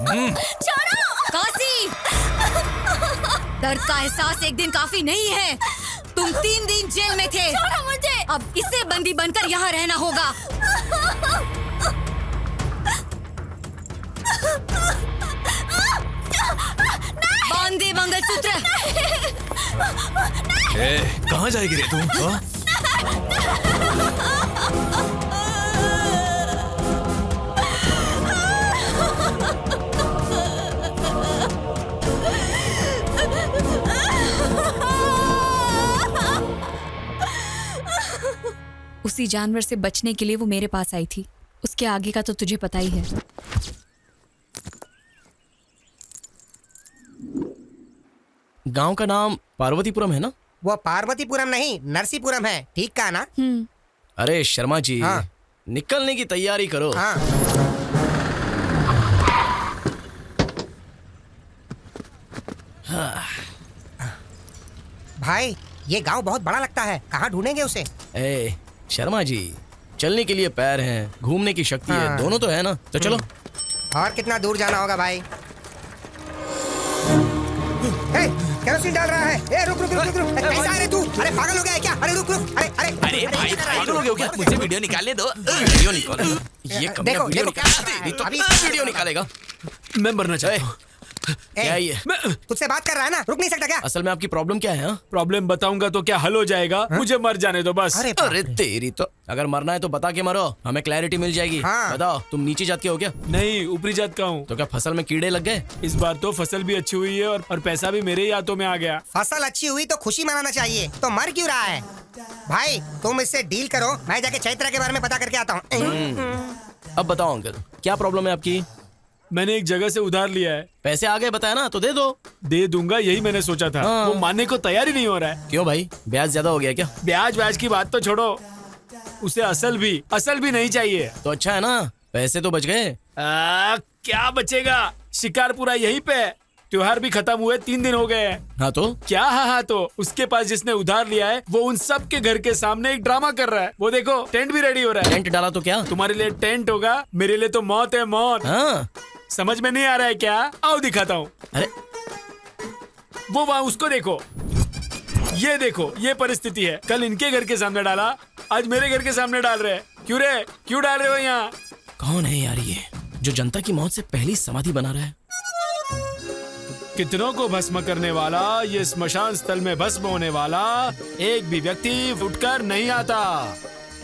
छोड़ो। काशी, दर्द का एहसास एक दिन काफी नहीं है। तुम 3 दिन जेल में थे। छोड़ो मुझे। अब इससे बंदी बनकर यहाँ रहना होगा। बांध दे मंगलसूत्र। कहाँ जाएगी रे तू? हाँ? उसी जानवर से बचने के लिए वो मेरे पास आई थी। उसके आगे का तो तुझे पता ही है। गांव का नाम पार्वतीपुरम है ना? वो पार्वतीपुरम नहीं, नरसीपुरम है। ठीक कहा ना? अरे शर्मा जी, हाँ। निकलने की तैयारी करो। हाँ। भाई, ये गांव बहुत बड़ा लगता है। कहाँ ढूंढेंगे उसे? ए शर्मा जी, चलने के लिए पैर हैं, घूमने की शक्ति है, हाँ। दोनों तो है ना। तो चलो। और कितना दूर जाना होगा भाई? केरोसिन डाल रहा है। ए, रुक रुक रुक रुक रुक। कैसा है रे तू? अरे पागल हो गया है क्या? अरे रुक रुक। अरे अरे अरे भाई पागल हो गए हो क्या? मुझे वीडियो निकालने दो। वीडियो निकालो। ये कब देखो, वीडियो देखो, निकालते तो अभी वीडियो निकालेगा। मैं मरना चाहता हूँ। क्या ये? तुझसे बात कर रहा है ना? रुक नहीं सकता क्या? असल में आपकी प्रॉब्लम क्या है? प्रॉब्लम बताऊंगा तो क्या हल हो जाएगा? मुझे मर जाने दो बस। अरे तेरी तो, अगर मरना है तो बता के मरो, हमें क्लैरिटी मिल जाएगी। हाँ। बताओ, तुम नीची जात के हो क्या? नहीं, ऊपरी जात का हूँ। तो क्या फसल में कीड़े लग गए? इस बार तो फसल भी अच्छी हुई है और पैसा भी मेरे ही हाथों में आ गया। फसल अच्छी हुई तो खुशी मनाना चाहिए। तो मर क्यों रहा है? भाई तुम इससे डील करो, मैं जाके चैत्रा के बारे में पता करके आता हूँ। अब बताओ अंकल, क्या प्रॉब्लम है आपकी? मैंने एक जगह से उधार लिया है। पैसे आ गए बताया ना, तो दे दो। दे दूंगा, यही मैंने सोचा था। हाँ। वो मानने को तैयार ही नहीं हो रहा है। क्यों भाई, ब्याज ज्यादा हो गया क्या? ब्याज की बात तो छोड़ो, उसे असल भी नहीं चाहिए। तो अच्छा है ना, पैसे तो बच गए। क्या बचेगा? शिकार पूरा यहीं पे। त्योहार भी खत्म हुए 3 दिन हो गए हैं। हाँ तो क्या? हाँ तो उसके पास जिसने उधार लिया है वो उन सब के घर के सामने एक ड्रामा कर रहा है। वो देखो, टेंट भी रेडी हो रहा है। टेंट डाला तो क्या? तुम्हारे लिए टेंट होगा, मेरे लिए तो मौत है, मौत। हाँ। समझ में नहीं आ रहा है क्या? आओ दिखाता हूँ। अरे वो वहाँ, उसको देखो, ये देखो, ये परिस्थिति है। कल इनके घर के सामने डाला, आज मेरे घर के सामने डाल रहे हैं। क्यों रे, क्यों डाल रहे हो यहाँ? कौन है यार ये, जो जनता की मौत से पहली समाधि बना रहा है? कितनों को भस्म करने वाला, ये स्मशान स्थल में भस्म होने वाला एक भी व्यक्ति उठकर नहीं आता।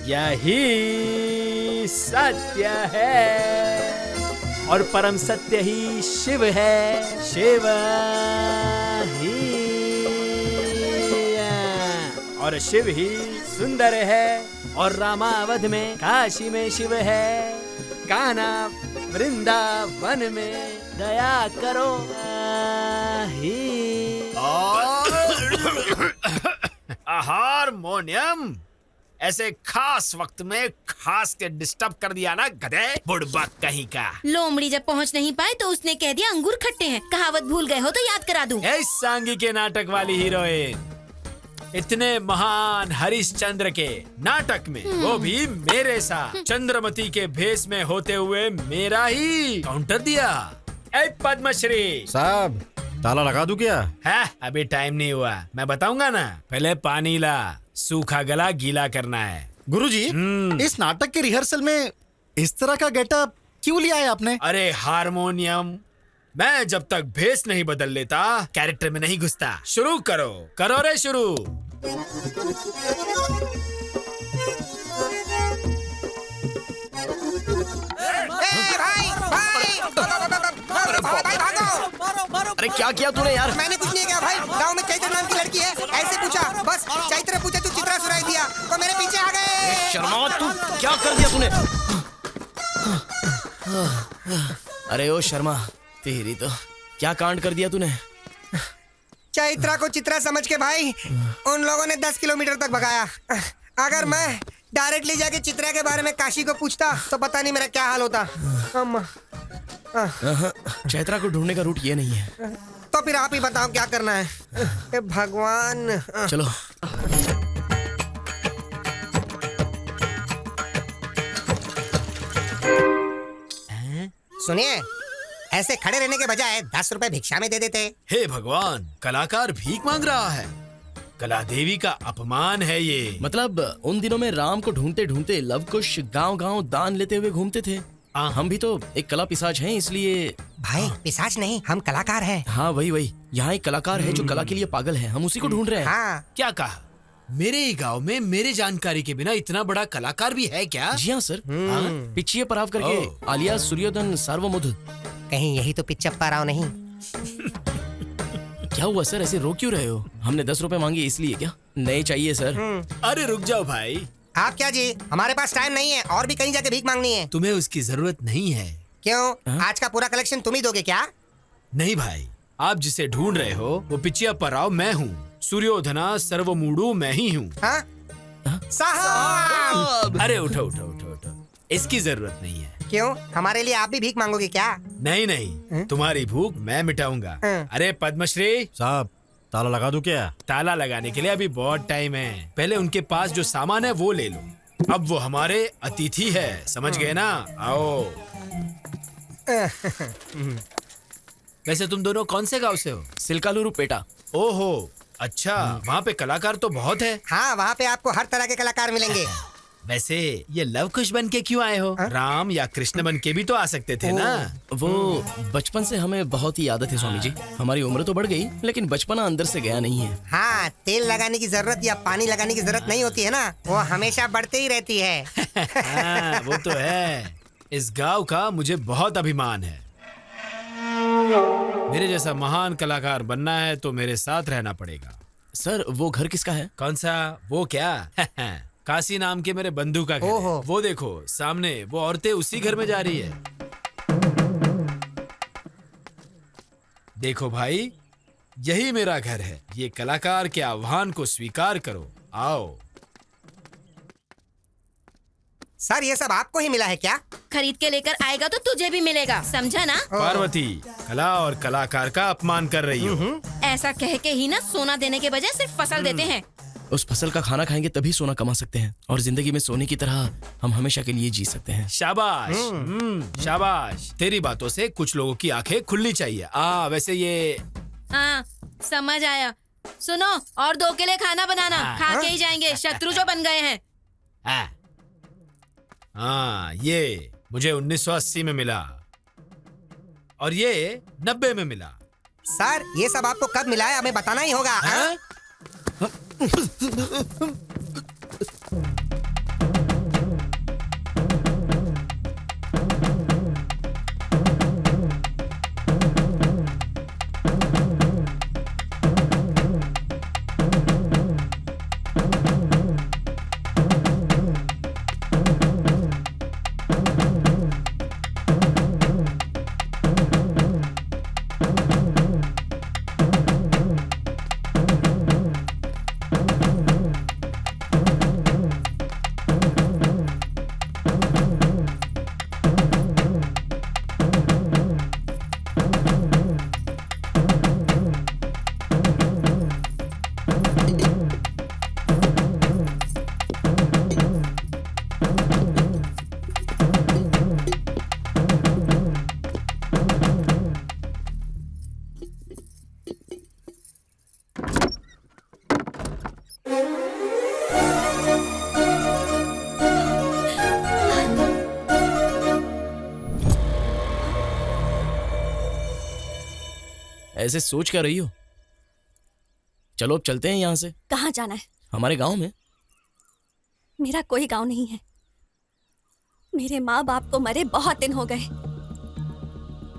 यही सत्य है और परम सत्य ही शिव है। शिव ही और शिव ही सुंदर है और रामावध में, काशी में शिव है, कान्हा वृंदावन में दया करो हारमोनियम ऐसे खास वक्त में खास के डिस्टर्ब कर दिया ना गधे, बुड़बक कहीं का। लोमड़ी जब पहुंच नहीं पाए तो उसने कह दिया अंगूर खट्टे हैं। कहावत भूल गए हो तो याद करा दूं। इस सांगी के नाटक वाली हीरोइन, इतने महान हरिश्चंद्र के नाटक में वो भी मेरे साथ चंद्रमती के भेष में होते हुए मेरा ही काउंटर दिया। ए पद्मश्री साहब, ताला लगा दूं क्या? है, अभी टाइम नहीं हुआ, मैं बताऊंगा ना। पहले पानी ला, सूखा गला गीला करना है। गुरुजी, इस नाटक के रिहर्सल में इस तरह का गेटअप क्यों लिया है आपने? अरे हारमोनियम, मैं जब तक भेष नहीं बदल लेता कैरेक्टर में नहीं घुसता। शुरू करो, करो रे शुरू। अरे क्या किया तूने यार? मैंने कुछ नहीं किया भाई। गांव में चैत्र नाम की लड़की है, ऐसे पूछा, बस चैत्र पूछा तू चित्रा सुनाई दिया तो मेरे पीछे आ गए। शर्मा, तू क्या कर दिया तूने? अरे ओ शर्मा, तेरी तो क्या कांड कर दिया तूने? चैत्रा को चित्रा समझ के भाई उन लोगों ने 10 किलोमीटर तक भगाया। अगर मैं डायरेक्टली जाके चित्रा के बारे में काशी को पूछता तो पता नहीं मेरा क्या हाल होता। चैत्रा को ढूंढने का रूट ये नहीं है। तो फिर आप ही बताओ क्या करना है। ए भगवान। चलो। सुनिए, ऐसे खड़े रहने के बजाय 10 रुपए भिक्षा में दे देते। हे भगवान, कलाकार भीख मांग रहा है। कला देवी का अपमान है ये। मतलब उन दिनों में राम को ढूंढते ढूंढते लवकुश गांव-गांव दान लेते हुए घूमते थे। हम भी तो एक कला पिशाच हैं, इसलिए। भाई पिशाच नहीं, हम कलाकार हैं। हाँ वही। यहाँ एक कलाकार है जो कला के लिए पागल है, हम उसी को ढूंढ रहे हैं। हाँ। क्या कहा? मेरे ही गांव में मेरे जानकारी के बिना इतना बड़ा कलाकार भी है क्या? जी हाँ सर। पिच्चिये पराव करके आलिया सूर्योधन सार्वमुध। कहीं यही तो पिच्चप्पा राव नहीं? क्या हुआ सर, ऐसे रो क्यों रहे हो? हमने 10 रुपए मांगे इसलिए क्या? नहीं चाहिए सर। अरे रुक जाओ भाई। आप क्या जी, हमारे पास टाइम नहीं है और भी कहीं जाके भीख मांगनी है। तुम्हें उसकी जरूरत नहीं है। क्यों? आज का पूरा कलेक्शन तुम ही दोगे क्या? नहीं भाई, आप जिसे ढूंढ रहे हो वो पिच्चियप्पा राव मैं हूँ। सूर्योधना सर्वमूडु मैं ही हूँ। साहब! अरे उठो, इसकी जरूरत नहीं है। क्यों? हमारे लिए आप भी भीख मांगोगे क्या? नहीं, तुम्हारी भूख मैं मिटाऊंगा। अरे पद्मश्री साहब, ताला लगा दूं क्या? ताला लगाने के लिए अभी बहुत टाइम है। पहले उनके पास जो सामान है वो ले लो। अब वो हमारे अतिथि है, समझ गए ना? आओ। वैसे तुम दोनों कौन से गांव से हो? सिलकालुरु पेटा। ओहो, अच्छा। वहाँ पे कलाकार तो बहुत है। हाँ, वहाँ पे आपको हर तरह के कलाकार मिलेंगे। वैसे ये लवकुश बन के क्यों आए हो? राम या कृष्ण बन के भी तो आ सकते थे ना। वो बचपन से हमें बहुत ही आदत है स्वामी जी। हमारी उम्र तो बढ़ गई लेकिन बचपना अंदर से गया नहीं है। हाँ, तेल लगाने की जरूरत या पानी लगाने की जरूरत नहीं होती है ना, वो हमेशा बढ़ते ही रहती है। हाँ, वो तो है। इस गांव का मुझे बहुत अभिमान है। मेरे जैसा महान कलाकार बनना है तो मेरे साथ रहना पड़ेगा। सर वो घर किसका है? कौन सा? वो क्या? काशी नाम के मेरे बंधु का घर है। वो देखो सामने, वो औरतें उसी घर में जा रही है। देखो भाई, यही मेरा घर है। ये कलाकार के आह्वान को स्वीकार करो। आओ। सर ये सब आपको ही मिला है क्या? खरीद के लेकर आएगा तो तुझे भी मिलेगा, समझा ना? पार्वती, कला और कलाकार का अपमान कर रही हो। ऐसा कह के ही ना सोना देने के बजाय सिर्फ फसल देते हैं। उस फसल का खाना खाएंगे तभी सोना कमा सकते हैं और जिंदगी में सोने की तरह हम हमेशा के लिए जी सकते हैं। शाबाश, शाबाश। तेरी बातों से कुछ लोगों की आंखें खुलनी चाहिए। वैसे ये हाँ, समझ आया। सुनो, और 2 के लिए खाना बनाना। खा के ही जाएंगे, शत्रु जो बन गए हैं। ये मुझे 1980 में मिला और ये 90 में मिला। सर ये सब आपको कब मिला है हमें बताना ही होगा। ऐसे सोच क्या रही हो? चलो अब चलते हैं यहाँ से। कहाँ जाना है? हमारे गांव में। मेरा कोई गांव नहीं है। मेरे माँ बाप को मरे बहुत दिन हो गए।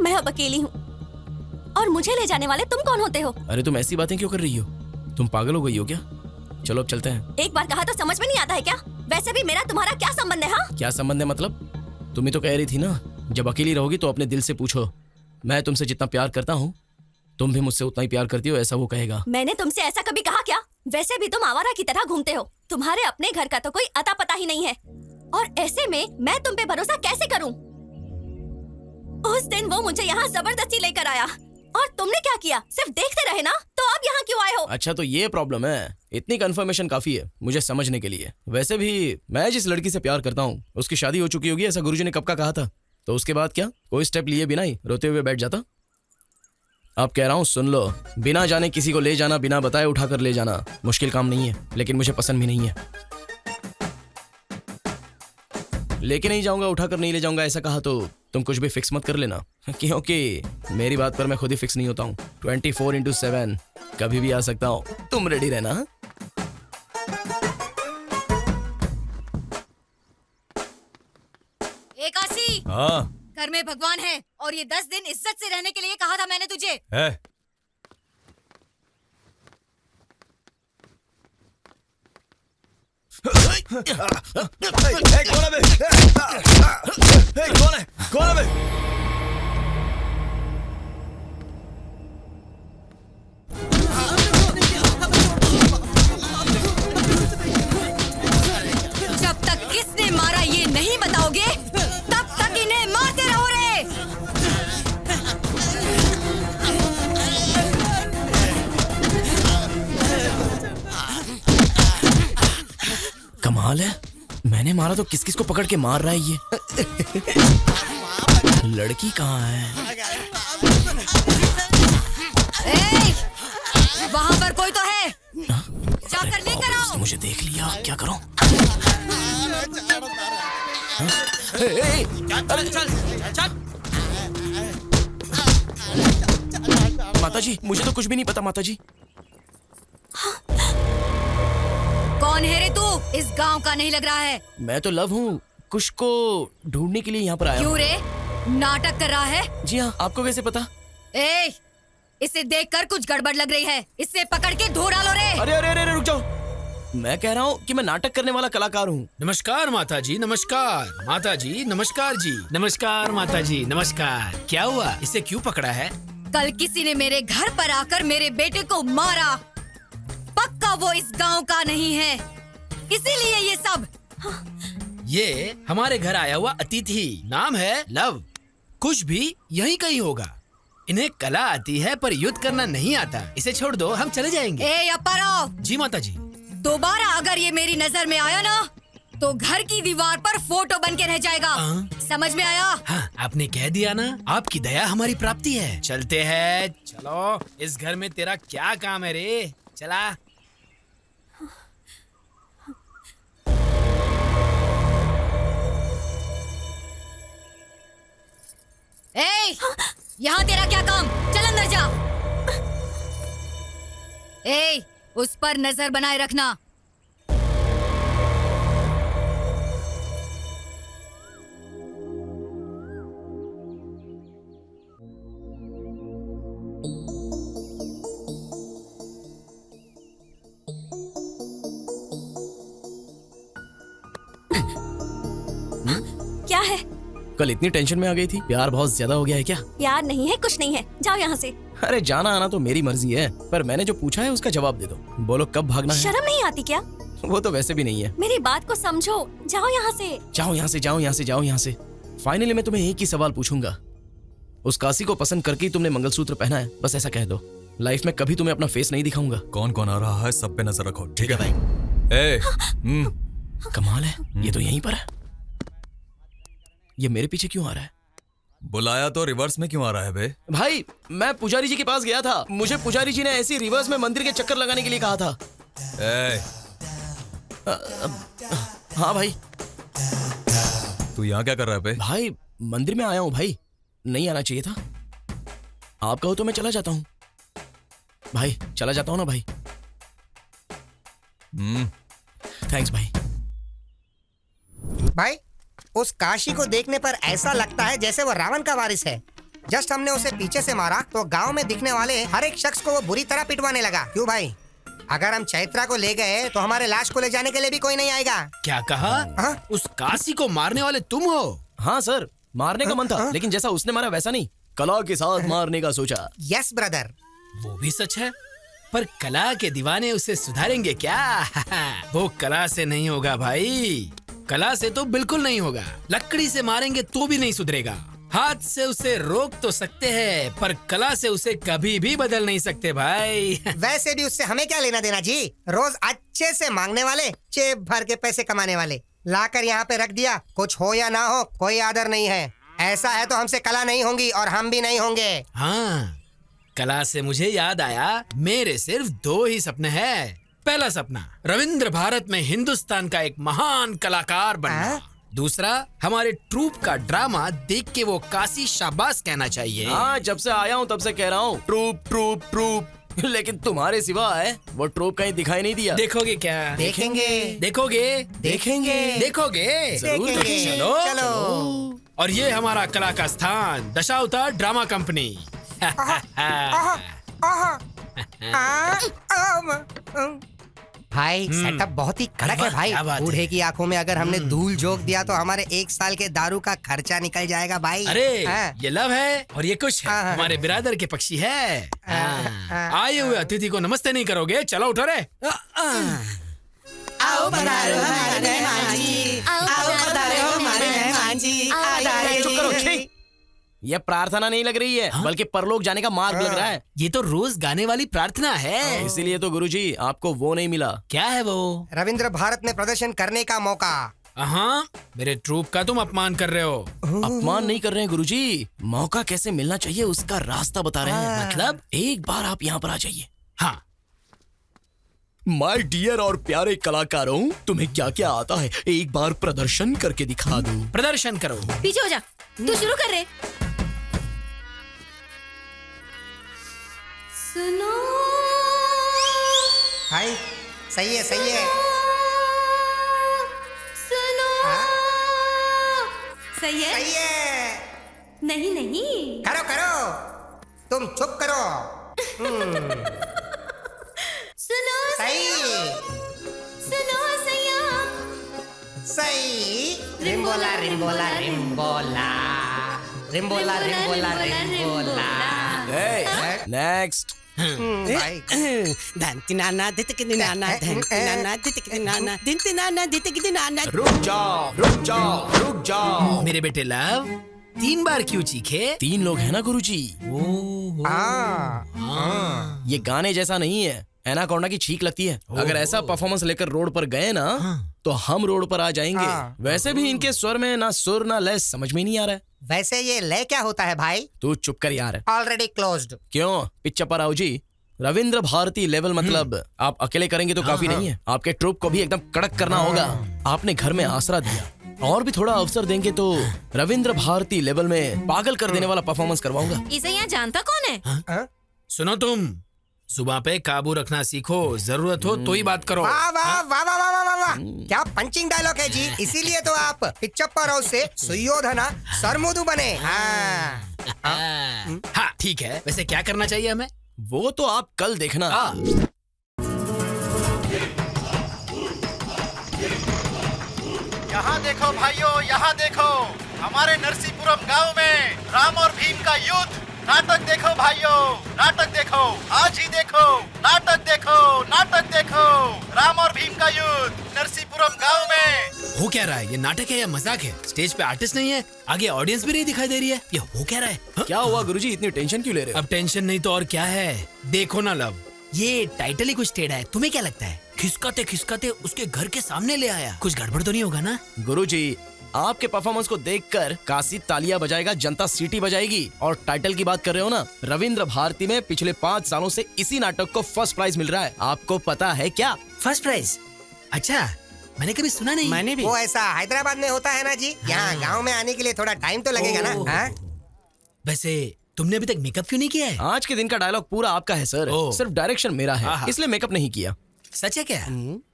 मैं अब अकेली हूँ और मुझे ले जाने वाले तुम कौन होते हो? अरे तुम ऐसी बातें क्यों कर रही हो? तुम पागल हो गई हो क्या? चलो अब चलते हैं। एक बार कहा तो समझ में नहीं आता है क्या? वैसे भी मेरा तुम्हारा क्या संबंध है? हाँ, क्या संबंध है मतलब? तुम ही तो कह रही थी ना, जब अकेली रहोगी तो अपने दिल से पूछो। मैं तुमसे जितना प्यार करता हूँ तुम भी मुझसे उतना ही प्यार करती हो, ऐसा वो कहेगा। मैंने तुमसे ऐसा कभी कहा क्या? वैसे भी तुम आवारा की तरह घूमते हो। तुम्हारे अपने घर का तो कोई अता पता ही नहीं है और ऐसे में मैं तुम पे भरोसा कैसे करूं? उस दिन वो मुझे यहाँ जबरदस्ती लेकर आया और तुमने क्या किया? सिर्फ देखते रहे ना? तो अब यहाँ क्यों आए हो? अच्छा तो ये प्रॉब्लम है। इतनी कंफर्मेशन काफी है मुझे समझने के लिए। वैसे भी मैं जिस लड़की से प्यार करता हूँ उसकी शादी हो चुकी होगी, ऐसा गुरुजी ने कब का कहा था। तो उसके बाद क्या? कोई स्टेप लिए बिना ही रोते हुए बैठ जाता? अब कह रहा हूँ सुन लो, बिना जाने किसी को ले जाना, बिना बताए उठा कर ले जाना मुश्किल काम नहीं है, लेकिन मुझे पसंद भी नहीं है। लेके नहीं जाऊंगा, उठा कर नहीं ले जाऊंगा ऐसा कहा तो तुम कुछ भी फिक्स मत कर लेना, क्योंकि मेरी बात पर मैं खुद ही फिक्स नहीं होता हूँ। 24/7 कभी भी आ सकता हूँ, तुम रेडी रहना। हाँ? काशी, हाँ घर में भगवान है और ये 10 दिन इज्जत से रहने के लिए कहा था मैंने तुझे। है। कौन है? कौन है? जब तक किसने मारा ये नहीं बताओगे तब तक इन्हें मारते रहो रे। कमाल है, मैंने मारा तो किस किस को पकड़ के मार रहा है ये। लड़की कहाँ है? वहाँ पर कोई तो है, जाकर लेकर आओ। मुझे देख लिया, क्या करूं? चल। माताजी, मुझे तो कुछ भी नहीं पता माताजी। कौन है रे तू? इस गांव का नहीं लग रहा है। मैं तो लव हूँ, कुश को ढूंढने के लिए यहाँ पर आया क्यों हूँ। रे, नाटक कर रहा है? जी हाँ, आपको कैसे पता? इसे देखकर कुछ गड़बड़ लग रही है, इसे पकड़ के धो डालो रे। अरे अरे अरे रुक जाओ, मैं कह रहा हूँ कि मैं नाटक करने वाला कलाकार हूँ। नमस्कार माताजी, नमस्कार माताजी, नमस्कार जी, नमस्कार माताजी, नमस्कार। क्या हुआ, इसे क्यों पकड़ा है? कल किसी ने मेरे घर पर आकर मेरे बेटे को मारा, पक्का वो इस गांव का नहीं है, इसीलिए ये सब। ये हमारे घर आया हुआ अतिथि, नाम है लव, कुछ भी यही कहीं होगा। इन्हें कला आती है पर युद्ध करना नहीं आता, इसे छोड़ दो, हम चले जाएंगे। अप्पाराव। जी माताजी। दोबारा अगर ये मेरी नजर में आया ना तो घर की दीवार पर फोटो बन के रह जाएगा। समझ में आया? हाँ, आपने कह दिया ना, आपकी दया हमारी प्राप्ति है। चलते हैं, चलो। इस घर में तेरा क्या काम है रे, चला। यहाँ तेरा क्या काम? चल अंदर जा। उस पर नजर बनाए रखना। क्या है? कल इतनी टेंशन में आ गई थी, प्यार बहुत ज्यादा हो गया है क्या? प्यार नहीं है, कुछ नहीं है, जाओ यहाँ से। अरे जाना आना तो मेरी मर्जी है, पर मैंने जो पूछा है उसका जवाब दे दो। बोलो कब भागना है? शर्म नहीं आती क्या? वो तो वैसे भी नहीं है। मेरी बात को समझो, जाओ यहाँ से। जाओ यहाँ से, जाओ यहाँ से, जाओ यहाँ से। फाइनली मैं तुम्हें एक ही सवाल पूछूंगा, उस काशी को पसंद करके ही तुमने मंगलसूत्र पहना है, बस ऐसा कह दो। लाइफ में कभी तुम्हें अपना फेस नहीं दिखाऊंगा। कौन कौन आ रहा है सब पे नजर रखो, ठीक है भाई? कमाल है, ये तो यहीं पर है। ये मेरे पीछे क्यों आ रहा है? बुलाया तो रिवर्स में क्यों आ रहा है बे? भाई मैं पुजारी जी के पास गया था, मुझे पुजारी जी ने ऐसी रिवर्स में मंदिर के चक्कर लगाने के लिए कहा था। हाँ भाई। तू यहाँ क्या कर रहा है बे? भाई मंदिर में आया हूँ भाई, नहीं आना चाहिए था। आप कहो तो मैं चला जाता हूँ भाई, चला जाता हूँ ना भाई। थैंक्स भाई। भाई उस काशी को देखने पर ऐसा लगता है जैसे वो रावण का वारिस है। जस्ट हमने उसे पीछे से मारा तो गांव में दिखने वाले हर एक शख्स को वो बुरी तरह पिटवाने लगा। क्यों भाई? अगर हम चैत्रा को ले गए तो हमारे लाश को ले जाने के लिए भी कोई नहीं आएगा। क्या कहा? उस काशी को मारने वाले तुम हो? हाँ सर, मारने का मन था, लेकिन जैसा उसने मारा वैसा नहीं, कला के साथ मारने का सोचा। Yes brother. वो भी सच है, पर कला के दीवाने उसे सुधारेंगे क्या? वो कला से नहीं होगा भाई, कला से तो बिल्कुल नहीं होगा। लकड़ी से मारेंगे तो भी नहीं सुधरेगा। हाथ से उसे रोक तो सकते हैं, पर कला से उसे कभी भी बदल नहीं सकते भाई। वैसे भी उससे हमें क्या लेना देना जी? रोज अच्छे से मांगने वाले, जेब भर के पैसे कमाने वाले, लाकर यहाँ पे रख दिया, कुछ हो या ना हो कोई आदर नहीं है। ऐसा है तो हमसे कला नहीं होंगी और हम भी नहीं होंगे। हाँ, कला से मुझे याद आया, मेरे सिर्फ 2 ही सपने हैं। पहला सपना रविंद्र भारत में हिंदुस्तान का एक महान कलाकार बनना। दूसरा, हमारे ट्रूप का ड्रामा देख के वो काशी शाबाश कहना चाहिए। हाँ, जब से आया हूँ तब से कह रहा हूँ ट्रूप ट्रूप ट्रूप, लेकिन तुम्हारे सिवा है वो ट्रूप कहीं दिखाई नहीं दिया। देखोगे क्या? देखेंगे। देखोगे? देखेंगे। देखोगे? जरूर देखेंगे। चलो। और ये हमारा कला का स्थान, दशावतार ड्रामा कंपनी। भाई सेटअप बहुत ही कड़क है भाई। बूढ़े की आंखों में अगर हमने धूल झोंक दिया तो हमारे 1 साल के दारू का खर्चा निकल जाएगा भाई। अरे ये लव है और ये कुछ है, हमारे बिरादर के पक्षी है। आए हुए अतिथि को नमस्ते नहीं करोगे? चलो उठो रे। आओ पधारो हमारे मेहमान जी, आओ पधारो हमारे मेहमान जी। चुप करो, छी। ये प्रार्थना नहीं लग रही है, बल्कि परलोक जाने का मार्ग लग रहा है। ये तो रोज गाने वाली प्रार्थना है। इसीलिए तो गुरुजी आपको वो नहीं मिला। क्या है वो? रविंद्र भारत में प्रदर्शन करने का मौका। हाँ, मेरे ट्रूप का तुम अपमान कर रहे हो। अपमान नहीं कर रहे हैं गुरुजी, मौका कैसे मिलना चाहिए उसका रास्ता बता रहे हैं। मतलब एक बार आप यहाँ पर आ जाइए। हाँ। माय डियर और प्यारे कलाकारों, तुम्हें क्या क्या आता है एक बार प्रदर्शन करके दिखा दो। प्रदर्शन करो। पीछे हो जा, तू शुरू कर रहे। सुनो भाई, सही है सही है। सुनो सही है सही है। नहीं नहीं, करो करो, तुम चुप करो। सुनो सही। सुनो सैया। सही। रिम्बोला रिम्बोला रिम्बोला रिम्बोला रिम्बोला रिम्बोला। नेक्स्ट। रुक जाओ रुक जाओ रुक जाओ। मेरे बेटे लव, 3 बार क्यों चीखे? 3 लोग हैं ना गुरुजी। ये गाने जैसा नहीं है, एनाकोंडा की छींक लगती है। अगर ऐसा परफॉर्मेंस लेकर रोड पर गए ना तो हम रोड पर आ जाएंगे। वैसे भी इनके स्वर में ना सुर ना लय समझ में नहीं आ रहा है। वैसे ये लय क्या होता है भाई? तू चुप कर यार। Already closed. क्यों पिच्चा पर आओ जी। रविंद्र भारती लेवल मतलब आप अकेले करेंगे तो काफी नहीं है, आपके ट्रूप को भी एकदम कड़क करना होगा। आपने घर में आसरा दिया, और भी थोड़ा अवसर देंगे तो रविंद्र भारती लेवल में पागल कर देने वाला परफॉर्मेंस करवाऊंगा। इसे यहाँ जानता कौन है? सुनो तुम, सुबह पे काबू रखना सीखो, जरूरत हो तो ही बात करो। वाह वाह वाह वाह वाह वाह वाह, क्या पंचिंग डायलॉग है जी। इसीलिए तो आप पिच्चप्पा राव से सुयोधना सरमुदु बने। हाँ ठीक है, वैसे क्या करना चाहिए हमें? वो तो आप कल देखना। यहाँ देखो भाइयों, यहाँ देखो, हमारे नरसीपुरम गांव में राम और भीम का युद्ध। नाटक देखो भाइयों, नाटक देखो, आज ही देखो, नाटक देखो, नाटक देखो, राम और भीम का युद्ध नरसीपुरम गांव में। हो क्या रहा है? ये नाटक है या मजाक है? स्टेज पे आर्टिस्ट नहीं है, आगे ऑडियंस भी नहीं दिखाई दे रही है। ये हो क्या रहा है? क्या हुआ गुरुजी, इतनी टेंशन क्यों ले रहे हो? अब टेंशन नहीं तो और क्या है। देखो ना लव, ये टाइटल ही कुछ टेढ़ा है। तुम्हें क्या लगता है? खिसकाते खिसकाते उसके घर के सामने ले आया, कुछ गड़बड़ तो नहीं होगा ना? गुरुजी, आपके परफॉर्मेंस को देखकर काशी तालियां बजाएगा, जनता सीटी बजाएगी। और टाइटल की बात कर रहे हो ना, रविंद्र भारती में पिछले 5 सालों से इसी नाटक को फर्स्ट प्राइज मिल रहा है। आपको पता है क्या? First prize? अच्छा, मैंने कभी सुना नहीं। मैंने भी। वो ऐसा हैदराबाद में होता है ना जी, यहाँ गांव में आने के लिए थोड़ा टाइम तो लगेगा ना। वैसे तुमने अभी तक मेकअप क्यों नहीं किया है? आज के दिन का डायलॉग पूरा आपका है सर, सिर्फ डायरेक्शन मेरा है, इसलिए मेकअप नहीं किया। सच है क्या?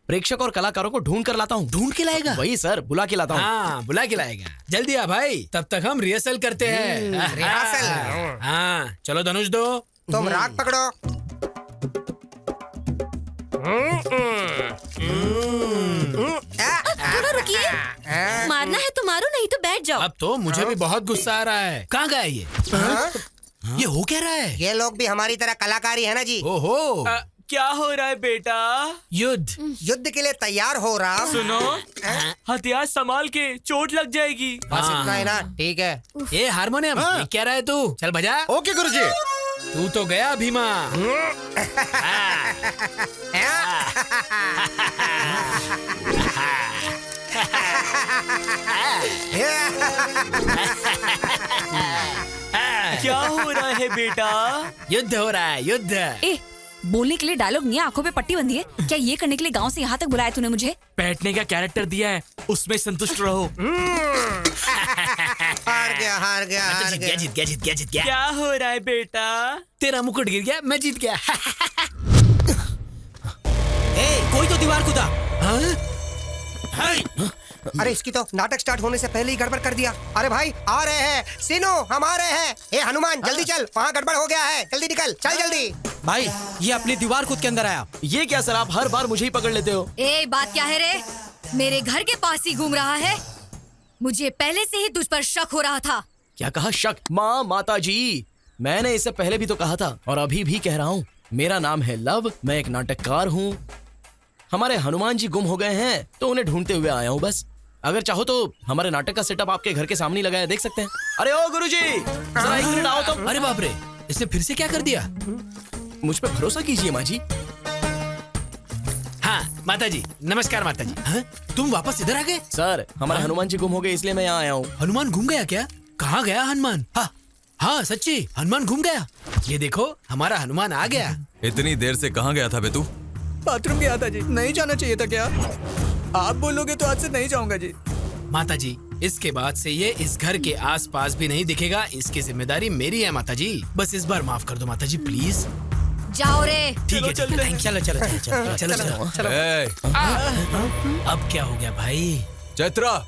प्रेक्षक और कलाकारों को ढूंढ कर लाता हूँ। ढूंढ के लाएगा? वही सर, बुला के लाता हूँ। हाँ, बुला के लाएगा। जल्दी आ भाई, तब तक हम रिहर्सल करते हैं। रिहर्सल? हाँ, चलो धनुष दो। तुम राग पकड़ो। थोड़ा रुकिए, मारना है तो मारो, नहीं तो बैठ जाओ। अब तो मुझे भी बहुत गुस्सा आ रहा है। कहाँ गया ये? ये हो क्या रहा है? ये लोग भी हमारी तरह कलाकारी है ना जी। ओहो, क्या हो रहा है बेटा? युद्ध। युद्ध के लिए तैयार हो रहा। सुनो, हथियार संभाल के, चोट लग जाएगी। बस इतना है ना, ठीक है। ए हारमोनियम, ये क्या रहा है तू? चल बजा। ओके गुरुजी। तू तो गया भीमा। क्या हो रहा है बेटा? युद्ध हो रहा है, युद्ध। ए, बोलने के लिए डायलॉग नहीं है, आंखों पे पट्टी बंधी है क्या? ये करने के लिए गांव से यहाँ तक बुलाया तूने मुझे? बैठने का कैरेक्टर दिया है, उसमें संतुष्ट रहो। हार गया, हार गया, हार जीत गया। गया, जीत गया, जीत गया, जीत गया। क्या हो रहा है बेटा? तेरा मुकुट गिर गया, मैं जीत गया। ए, कोई तो दीवार कूदा। अरे इसकी तो नाटक स्टार्ट होने से पहले ही गड़बड़ कर दिया। अरे भाई आ रहे हैं, सीनू हम आ रहे हैं। ए हनुमान जल्दी चल, वहाँ गड़बड़ हो गया है, जल्दी निकल, चल जल्दी। भाई ये अपनी दीवार कूद के अंदर आया। ये क्या सर, आप हर बार मुझे ही पकड़ लेते हो। ए बात क्या है रे? मेरे घर के पास ही घूम रहा है। मुझे पहले से ही तुझ पर शक हो रहा था। क्या कहा? शक? माँ, माता जी, मैंने इससे पहले भी तो कहा था और अभी भी कह रहा हूँ, मेरा नाम है लव, मैं एक नाटककार हूँ। हमारे हनुमान जी गुम हो गए हैं तो उन्हें ढूंढते हुए आया हूँ बस। अगर चाहो तो हमारे नाटक का सेटअप आपके घर के सामने लगाया, देख सकते हैं। अरे ओ गुरुजी, जरा 1 मिनट आओ तुम। अरे बाप रे, इसने फिर से क्या कर दिया? मुझ पे भरोसा कीजिए माँ जी। हाँ माता जी, नमस्कार माता जी। हाँ? तुम वापस इधर आ गए? सर, हमारे हनुमान जी गुम हो गए इसलिए मैं यहाँ आया हूँ। हनुमान घूम गया क्या? कहाँ गया हनुमान? हाँ हाँ सच्ची, हनुमान घूम गया। ये देखो, हमारा हनुमान आ गया। इतनी देर से कहाँ गया था बे तू? बाथरूम गया था जी। नहीं जाना चाहिए था क्या? आप बोलोगे तो आज से नहीं जाऊंगा जी। माता जी, इसके बाद से ये इस घर के आसपास भी नहीं दिखेगा। इसकी जिम्मेदारी मेरी है माता जी। बस इस बार माफ कर दो माता जी, प्लीज। जाओ रे। ठीक है, चलो चलो चलो चलो चलो चलो। ए, अब क्या हो गया भाई? चैत्रा,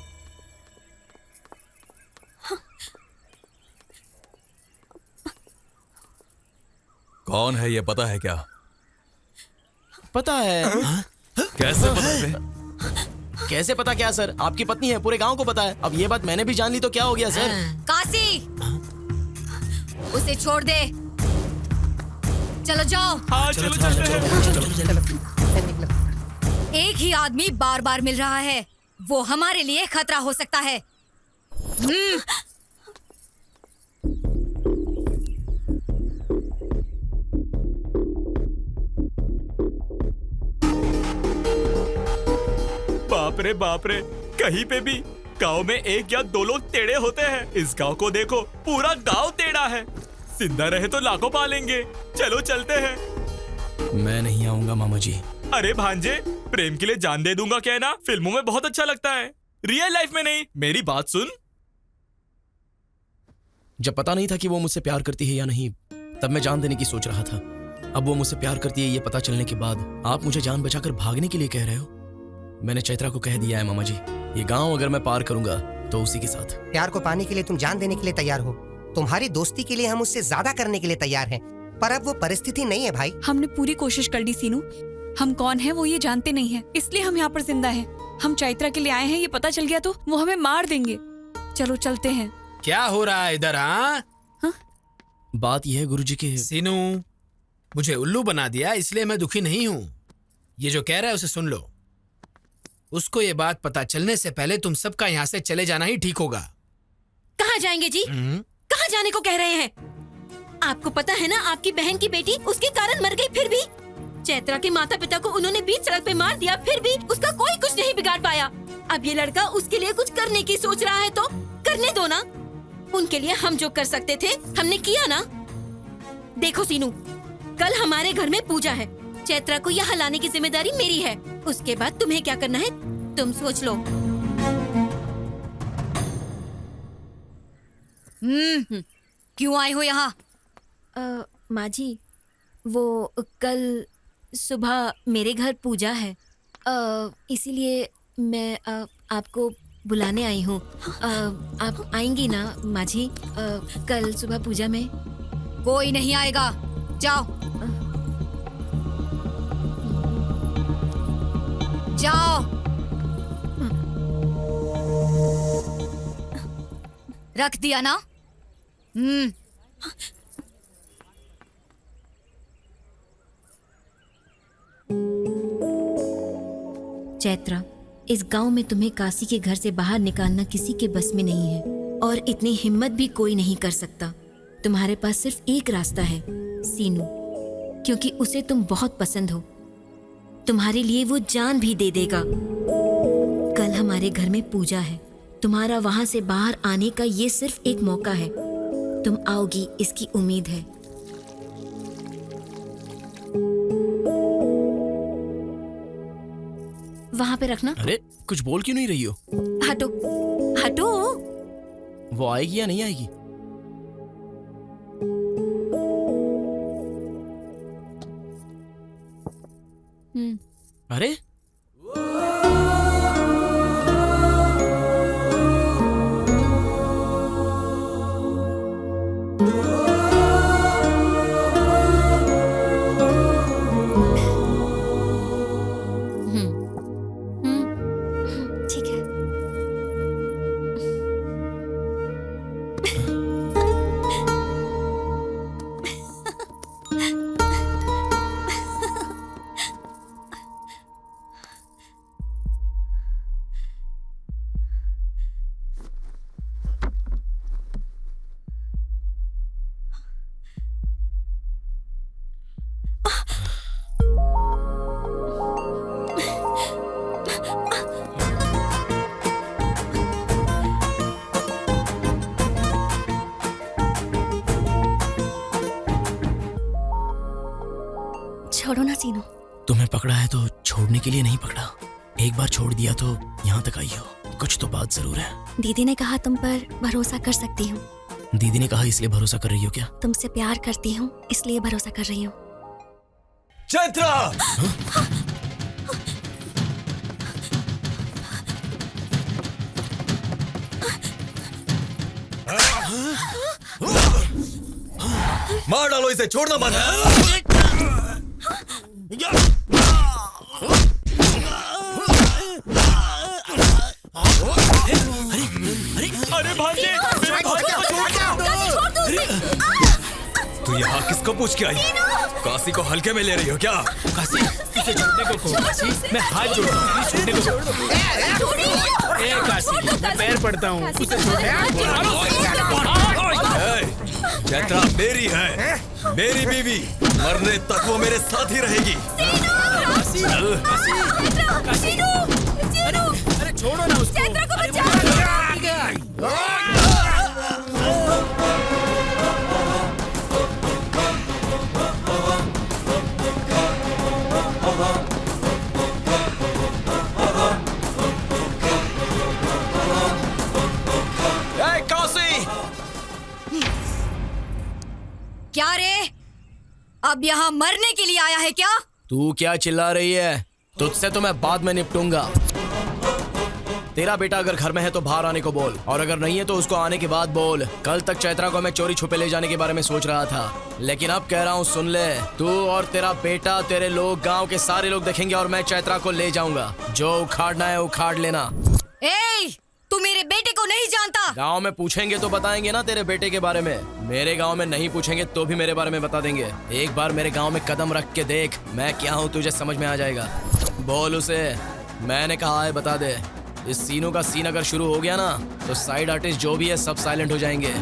कौन है ये पता है क्या? पता है। कैसे पता है? कैसे पता क्या सर? आपकी पत्नी है, पूरे गांव को पता है। अब ये बात मैंने भी जान ली तो क्या हो गया सर? काशी, उसे छोड़ दे। चलो जाओ। हाँ, चलो चलो। एक ही आदमी बार बार मिल रहा है, वो हमारे लिए खतरा हो सकता है। बाप रे, कहीं पे भी गांव में 1 या 2 लोग टेढ़े होते हैं। इस गांव को देखो, पूरा गांव टेढ़ा है। जिंदा रहे तो लाखों पालेंगे। चलो चलते हैं। मैं नहीं आऊंगा मामा जी। अरे भांजे, प्रेम के लिए जान दे दूंगा क्या है ना? फिल्मों में बहुत अच्छा लगता है, रियल लाइफ में नहीं। मेरी बात सुन। जब पता नहीं था कि वो मुझसे प्यार करती है या नहीं, तब मैं जान देने की सोच रहा था। अब वो मुझसे प्यार करती है ये पता चलने के बाद आप मुझे जान बचाकर भागने के लिए कह रहे हो? मैंने चैत्रा को कह दिया है मामा जी, ये गांव अगर मैं पार करूंगा तो उसी के साथ। प्यार को पाने के लिए तुम जान देने के लिए तैयार हो। तुम्हारी दोस्ती के लिए हम उससे ज्यादा करने के लिए तैयार हैं, पर अब वो परिस्थिति नहीं है भाई। हमने पूरी कोशिश कर ली सीनू। हम कौन है वो ये जानते नहीं है, इसलिए हम यहाँ पर जिंदा हैं। हम चैत्रा के लिए आए हैं, ये पता चल गया तो वो हमें मार देंगे। चलो चलते हैं। क्या हो रहा है इधर? हाँ, बात यह है गुरुजी के। सीनू, मुझे उल्लू बना दिया, इसलिए मैं दुखी नहीं हूँ। ये जो कह रहा है उसे सुन लो। उसको ये बात पता चलने से पहले तुम सबका यहाँ से चले जाना ही ठीक होगा। कहाँ जाएंगे जी? कहाँ जाने को कह रहे हैं? आपको पता है ना, आपकी बहन की बेटी उसके कारण मर गई, फिर भी चैत्रा के माता पिता को उन्होंने बीच सड़क पे मार दिया, फिर भी उसका कोई कुछ नहीं बिगाड़ पाया। अब ये लड़का उसके लिए कुछ करने की सोच रहा है तो करने दो ना। उनके लिए हम जो कर सकते थे हमने किया ना। देखो सीनू, कल हमारे घर में पूजा है। चैत्रा को यहाँ लाने की जिम्मेदारी मेरी है। उसके बाद तुम्हें क्या करना है तुम सोच लो। क्यों आए हो यहाँ? माँ जी, वो कल सुबह मेरे घर पूजा है, इसीलिए मैं आपको बुलाने आई हूँ। आप आएंगी ना माँ जी? कल सुबह पूजा में। कोई नहीं आएगा, जाओ जाओ। रख दिया ना? चैत्रा, इस गांव में तुम्हें काशी के घर से बाहर निकालना किसी के बस में नहीं है, और इतनी हिम्मत भी कोई नहीं कर सकता। तुम्हारे पास सिर्फ एक रास्ता है सीनू, क्योंकि उसे तुम बहुत पसंद हो। तुम्हारे लिए वो जान भी दे देगा। कल हमारे हमारे घर में पूजा है। तुम्हारा वहाँ से बाहर आने का ये सिर्फ एक मौका है। तुम आओगी इसकी उम्मीद है। वहाँ पे रखना। अरे कुछ बोल क्यों नहीं रही हो? हटो हटो। वो आएगी या नहीं आएगी? अरे ठीक है। छोड़ो ना सीनू। तुम्हें पकड़ा है तो छोड़ने के लिए नहीं पकड़ा। एक बार छोड़ दिया तो यहाँ तक आई हो। कुछ तो बात जरूर है। दीदी ने कहा तुम पर भरोसा कर सकती हूँ। दीदी ने कहा इसलिए भरोसा कर रही हो क्या? तुमसे प्यार करती हूँ इसलिए भरोसा कर रही हूँ। चैत्रा! मार डालो इसे, छोड़ना मत। अरे भांजे, मेरे भांजे को छोड़ दो। तू यहाँ किसको पूछ के आई? काशी को हल्के में ले रही हो क्या? काशी, उसे छोड़ने को कहो। काशी, मैं हाथ जोड़ता हूँ, छोड़ने को छोड़। ए काशी, मैं पैर पड़ता हूँ, उसे छोड़ने को। चैत्रा मेरी है, मेरी बीवी। मरने तक वो मेरे साथ ही रहेगी। अरे छोड़ो ना उसको। चैत्रा को बचाओ। क्या रे? अब यहाँ मरने के लिए आया है क्या? तू क्या चिल्ला रही है? तुझसे तो मैं बाद में निपटूंगा। तेरा बेटा अगर घर में है तो बाहर आने को बोल, और अगर नहीं है तो उसको आने के बाद बोल। कल तक चैत्रा को मैं चोरी छुपे ले जाने के बारे में सोच रहा था, लेकिन अब कह रहा हूँ सुन ले। तू और तेरा बेटा, तेरे लोग, गांव के सारे लोग देखेंगे और मैं चैत्रा को ले जाऊंगा। जो उखाड़ना है उखाड़ लेना। ए, तू मेरे बेटे को नहीं जानता। गांव में पूछेंगे तो बताएंगे ना तेरे बेटे के बारे में। मेरे गांव में नहीं पूछेंगे तो भी मेरे बारे में बता देंगे। एक बार मेरे गांव में कदम रख के देख मैं क्या हूँ, तुझे समझ में आ जाएगा। बोल उसे मैंने कहा है बता दे। इस सीनों का सीन अगर शुरू हो गया ना तो साइड आर्टिस्ट जो भी है सब साइलेंट हो जाएंगे।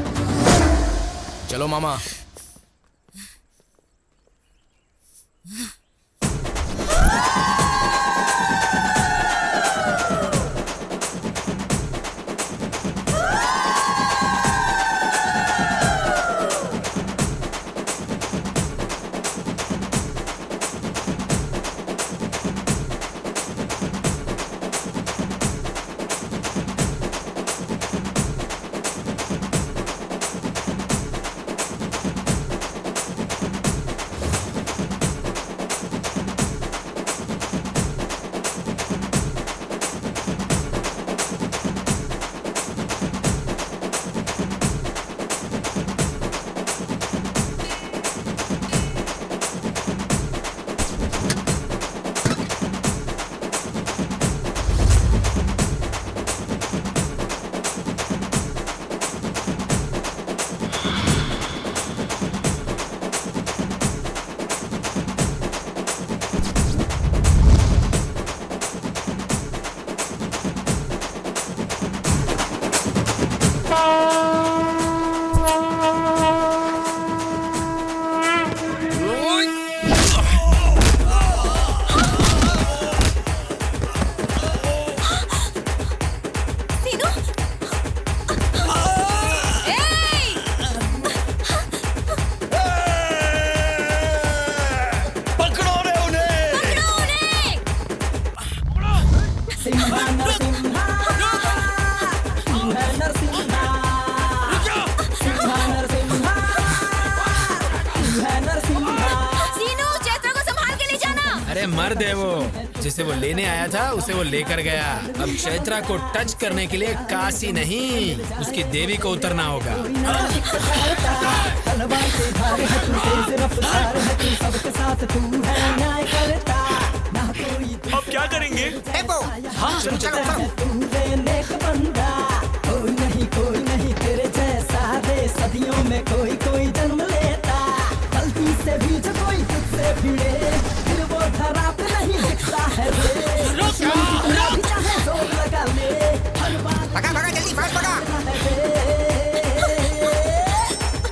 चलो मामा। मर्द है वो, जिसे वो लेने आया था उसे वो लेकर गया। अब चैत्रा को टच करने के लिए काशी नहीं, उसकी देवी को उतरना होगा। अब क्या करेंगे? हाँ, चलो चलो कोई नहीं तेरे जैसा दे, सदियों में कोई जन्म लेता, गलती से भी जो कोई तुझसे भिड़े, फिर वो धरा पे नहीं दिखता है रे। चाहे जोर लगा ले, हर बात भगा जल्दी फास्ट भगा।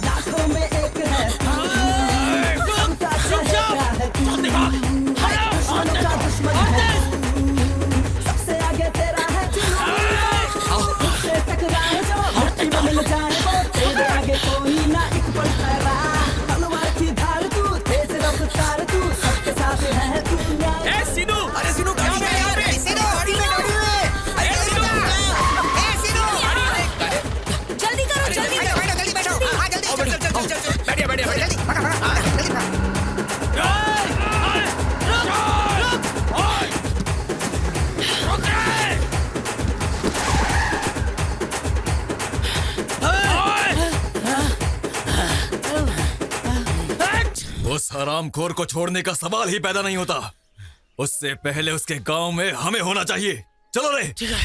लाखों में एक है सबका चेहरा है तू, दुश्मनों का दुश्मन है तू, सबसे आगे तेरा है तू, तुझसे टकराए जो धरती में मिल जाए वो, तेरे आगे कोई ना एक पल ठहरा, तलवार की धार तू, तेज रफ्तार तू, सबके साथ है तू। ए सीनू, अरे सीनू गाड़ी में सीनू गाड़ी में जल्दी करो जल्दी करो। जल्दी बैठो हाँ जल्दी चल बैठिए जल्दी भगा जल्दी भगा। उस हरामखोर को छोड़ने का सवाल ही पैदा नहीं होता। उससे पहले उसके गांव में हमें होना चाहिए। चलो रे। ठीक है।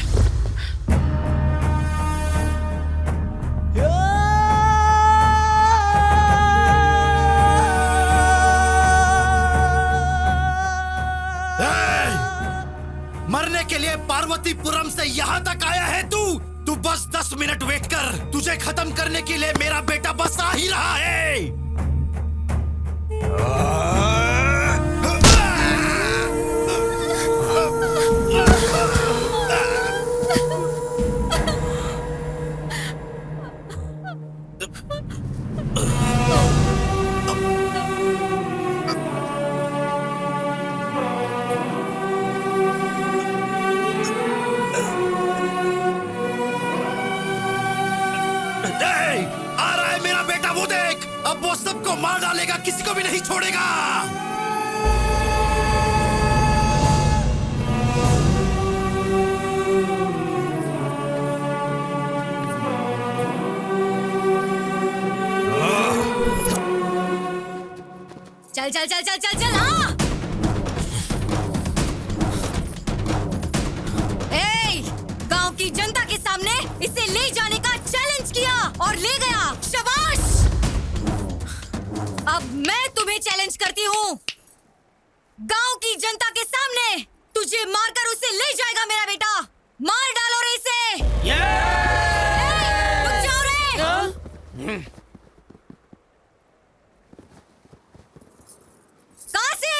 मरने के लिए पार्वतीपुरम से यहाँ तक आया है तू बस 10 मिनट वेट कर, तुझे खत्म करने के लिए मेरा बेटा बस आ ही रहा है। आ रहा है मेरा बेटा, वो देख, अब वो सबको मार डालेगा, किसी को भी नहीं छोड़ेगा। चल चल चल चल चल चल हाँ। गांव की जनता के सामने इसे ले जाने का चैलेंज किया और ले गया। शाबाश। अब मैं तुम्हें चैलेंज करती हूँ, गांव की जनता के सामने तुझे मारकर उसे ले जाएगा मेरा बेटा। मार डालो रे इसे। रुक जाओ रे। काशी।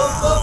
Oh